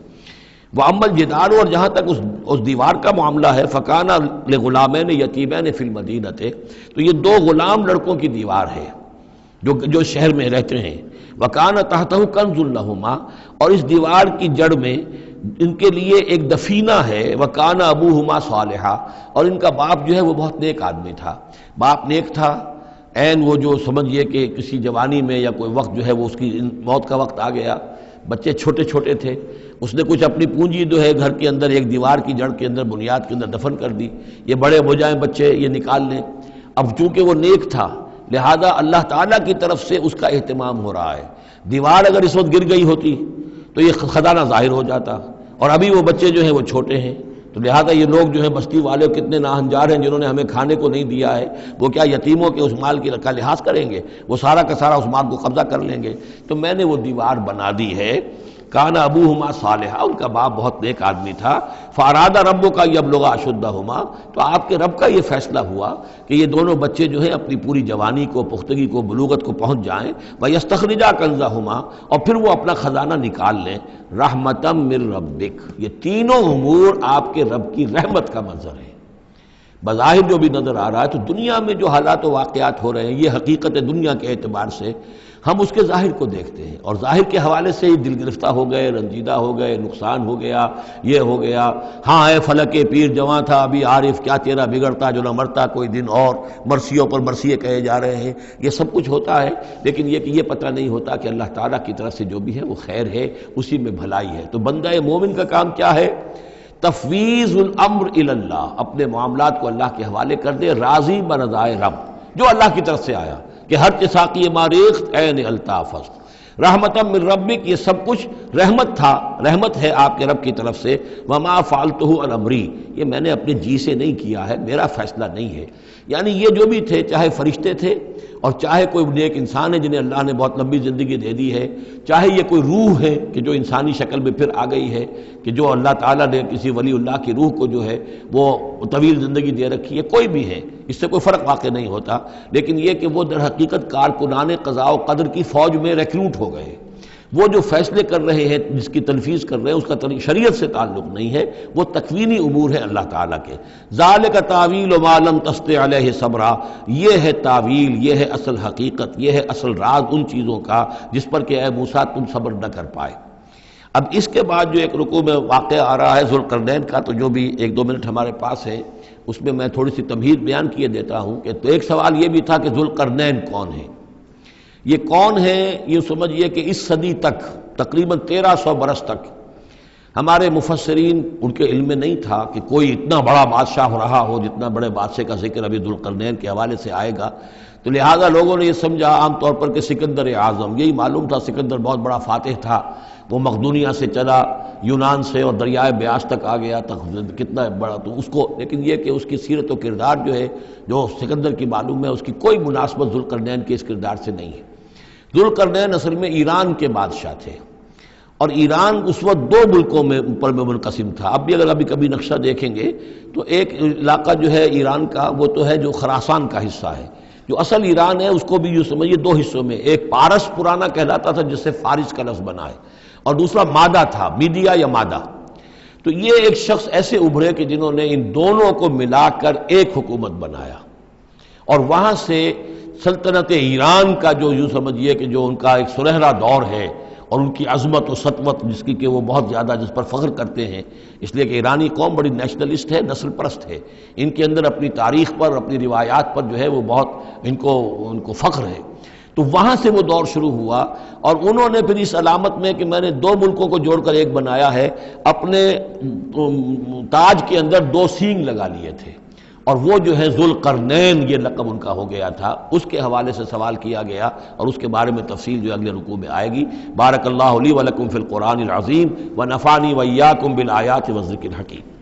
وَأَمَّا الْجِدَارُ، اور جہاں تک اس دیوار کا معاملہ ہے، فَكَانَ لِغُلَامَيْنِ يَتِيمَيْنِ فِي الْمَدِينَةِ، تو یہ دو غلام لڑکوں کی دیوار ہے جو شہر میں رہتے ہیں۔ وَكَانَ تَحْتَهُ كَنْزٌ لَهُمَا، اور اس دیوار کی جڑ میں ان کے لیے ایک دفینہ ہے۔ وَكَانَ أَبُوهُمَا صَالِحًا، اور ان کا باپ جو ہے وہ بہت نیک آدمی تھا، باپ نیک تھا، عین وہ جو سمجھئے کہ کسی جوانی میں یا کوئی وقت جو ہے وہ اس کی موت کا وقت آ گیا، بچے چھوٹے چھوٹے تھے، اس نے کچھ اپنی پونجی جو ہے گھر کے اندر ایک دیوار کی جڑ کے اندر بنیاد کے اندر دفن کر دی، یہ بڑے ہو جائیں بچے یہ نکال لیں۔ اب چونکہ وہ نیک تھا لہذا اللہ تعالیٰ کی طرف سے اس کا اہتمام ہو رہا ہے، دیوار اگر اس وقت گر گئی ہوتی تو یہ خزانہ ظاہر ہو جاتا، اور ابھی وہ بچے جو ہیں وہ چھوٹے ہیں، تو لہذا یہ لوگ جو ہیں بستی والے کتنے ناہنجار ہیں جنہوں نے ہمیں کھانے کو نہیں دیا ہے، وہ کیا یتیموں کے اس مال کا لحاظ کریں گے؟ وہ سارا کا سارا اس مال کو قبضہ کر لیں گے۔ تو میں نے وہ دیوار بنا دی ہے۔ کان ابوہما صالحا، ان کا باپ بہت نیک آدمی تھا۔ فاراد ربک یبلغا اشدہما، تو آپ کے رب کا یہ فیصلہ ہوا کہ یہ دونوں بچے جو ہیں اپنی پوری جوانی کو، پختگی کو، بلوغت کو پہنچ جائیں، ویستخرجا کنزہما، اور پھر وہ اپنا خزانہ نکال لیں۔ رحمتا من ربک، یہ تینوں امور آپ کے رب کی رحمت کا منظر ہے۔ بظاہر جو بھی نظر آ رہا ہے، تو دنیا میں جو حالات و واقعات ہو رہے ہیں یہ حقیقت دنیا کے اعتبار سے ہم اس کے ظاہر کو دیکھتے ہیں، اور ظاہر کے حوالے سے ہی دل گرفتہ ہو گئے، رنجیدہ ہو گئے، نقصان ہو گیا، یہ ہو گیا، ہاں اے فلک پیر جواں تھا ابھی عارف، کیا تیرا بگڑتا جو نہ مرتا کوئی دن اور، مرثیوں پر مرثیے کہے جا رہے ہیں، یہ سب کچھ ہوتا ہے، لیکن یہ کہ یہ پتہ نہیں ہوتا کہ اللہ تعالیٰ کی طرف سے جو بھی ہے وہ خیر ہے، اسی میں بھلائی ہے۔ تو بندہ مومن کا کام کیا ہے؟ تفویض الامر الی اللہ، اپنے معاملات کو اللہ کے حوالے کر دے، راضی برضائے رب، جو اللہ کی طرف سے آیا، کہ ہر چساقی ماریخت عین الطاف است، رحمتا من ربک، یہ سب کچھ رحمت تھا، رحمت ہے آپ کے رب کی طرف سے۔ وما فعلتہ عن امری، یہ میں نے اپنے جی سے نہیں کیا ہے، میرا فیصلہ نہیں ہے۔ یعنی یہ جو بھی تھے، چاہے فرشتے تھے اور چاہے کوئی نیک انسان ہے جنہیں اللہ نے بہت لمبی زندگی دے دی ہے، چاہے یہ کوئی روح ہے کہ جو انسانی شکل میں پھر آ گئی ہے، کہ جو اللہ تعالیٰ نے کسی ولی اللہ کی روح کو جو ہے وہ طویل زندگی دے رکھی ہے، کوئی بھی ہے، اس سے کوئی فرق واقع نہیں ہوتا، لیکن یہ کہ وہ در حقیقت کارکنان قضاء و قدر کی فوج میں ریکروٹ ہو گئے، وہ جو فیصلے کر رہے ہیں، جس کی تنفیذ کر رہے ہیں، اس کا شریعت سے تعلق نہیں ہے، وہ تکوینی امور ہے اللہ تعالیٰ کے۔ ذالک تعویل ما لم تستطع علیہ صبرا، یہ ہے تعویل، یہ ہے اصل حقیقت، یہ ہے اصل راز ان چیزوں کا جس پر کہ اے موسیٰ تم صبر نہ کر پائے۔ اب اس کے بعد جو ایک رکوع میں واقعہ آ رہا ہے ذوالقرنین کا، تو جو بھی ایک دو منٹ ہمارے پاس ہے اس میں میں تھوڑی سی تمہید بیان کیے دیتا ہوں کہ تو ایک سوال یہ بھی تھا کہ ذوالقرنین کون ہے؟ یہ کون ہے؟ یہ سمجھئے کہ اس صدی تک، تقریباً 1300 برس تک ہمارے مفسرین ان کے علم میں نہیں تھا کہ کوئی اتنا بڑا بادشاہ ہو رہا ہو جتنا بڑے بادشاہ کا ذکر ابھی ذوالقرنین کے حوالے سے آئے گا، تو لہٰذا لوگوں نے یہ سمجھا عام طور پر کہ سکندر اعظم، یہی معلوم تھا سکندر بہت بڑا فاتح تھا، وہ مقدونیہ سے چلا یونان سے اور دریائے بیاس تک آ گیا، کتنا بڑا، تو اس کو، لیکن یہ کہ اس کی سیرت و کردار جو ہے جو سکندر کی معلوم ہے، اس کی کوئی مناسبت ذوالقرنین کے اس کردار سے نہیں ہے۔ ذوالقرنین اصل میں ایران کے بادشاہ تھے، اور ایران اس وقت دو ملکوں میں پر منقسم تھا۔ اب بھی اگر ابھی کبھی نقشہ دیکھیں گے تو ایک علاقہ جو ہے ایران کا وہ تو ہے جو خراسان کا حصہ ہے، جو اصل ایران ہے اس کو بھی یوں سمجھیے دو حصوں میں، ایک پارس پرانا کہلاتا تھا جس سے فارس کا لفظ بنا ہے، اور دوسرا مادہ تھا، میڈیا یا مادہ۔ تو یہ ایک شخص ایسے ابھرے کہ جنہوں نے ان دونوں کو ملا کر ایک حکومت بنایا، اور وہاں سے سلطنت ایران کا جو یوں سمجھیے کہ جو ان کا ایک سنہرا دور ہے، اور ان کی عظمت و سطوت جس کی کہ وہ بہت زیادہ جس پر فخر کرتے ہیں، اس لیے کہ ایرانی قوم بڑی نیشنلسٹ ہے، نسل پرست ہے، ان کے اندر اپنی تاریخ پر، اپنی روایات پر جو ہے وہ بہت ان کو فخر ہے۔ تو وہاں سے وہ دور شروع ہوا، اور انہوں نے پھر اس علامت میں کہ میں نے دو ملکوں کو جوڑ کر ایک بنایا ہے، اپنے تاج کے اندر دو سینگ لگا لیے تھے، اور وہ جو ہے ذوالقرنین یہ لقب ان کا ہو گیا تھا۔ اس کے حوالے سے سوال کیا گیا، اور اس کے بارے میں تفصیل جو اگلے رکوع میں آئے گی۔ بارک اللہ لی ولکم فی القرآن العظیم ونفعنی وإیاکم بالآیات والذکر الحکیم۔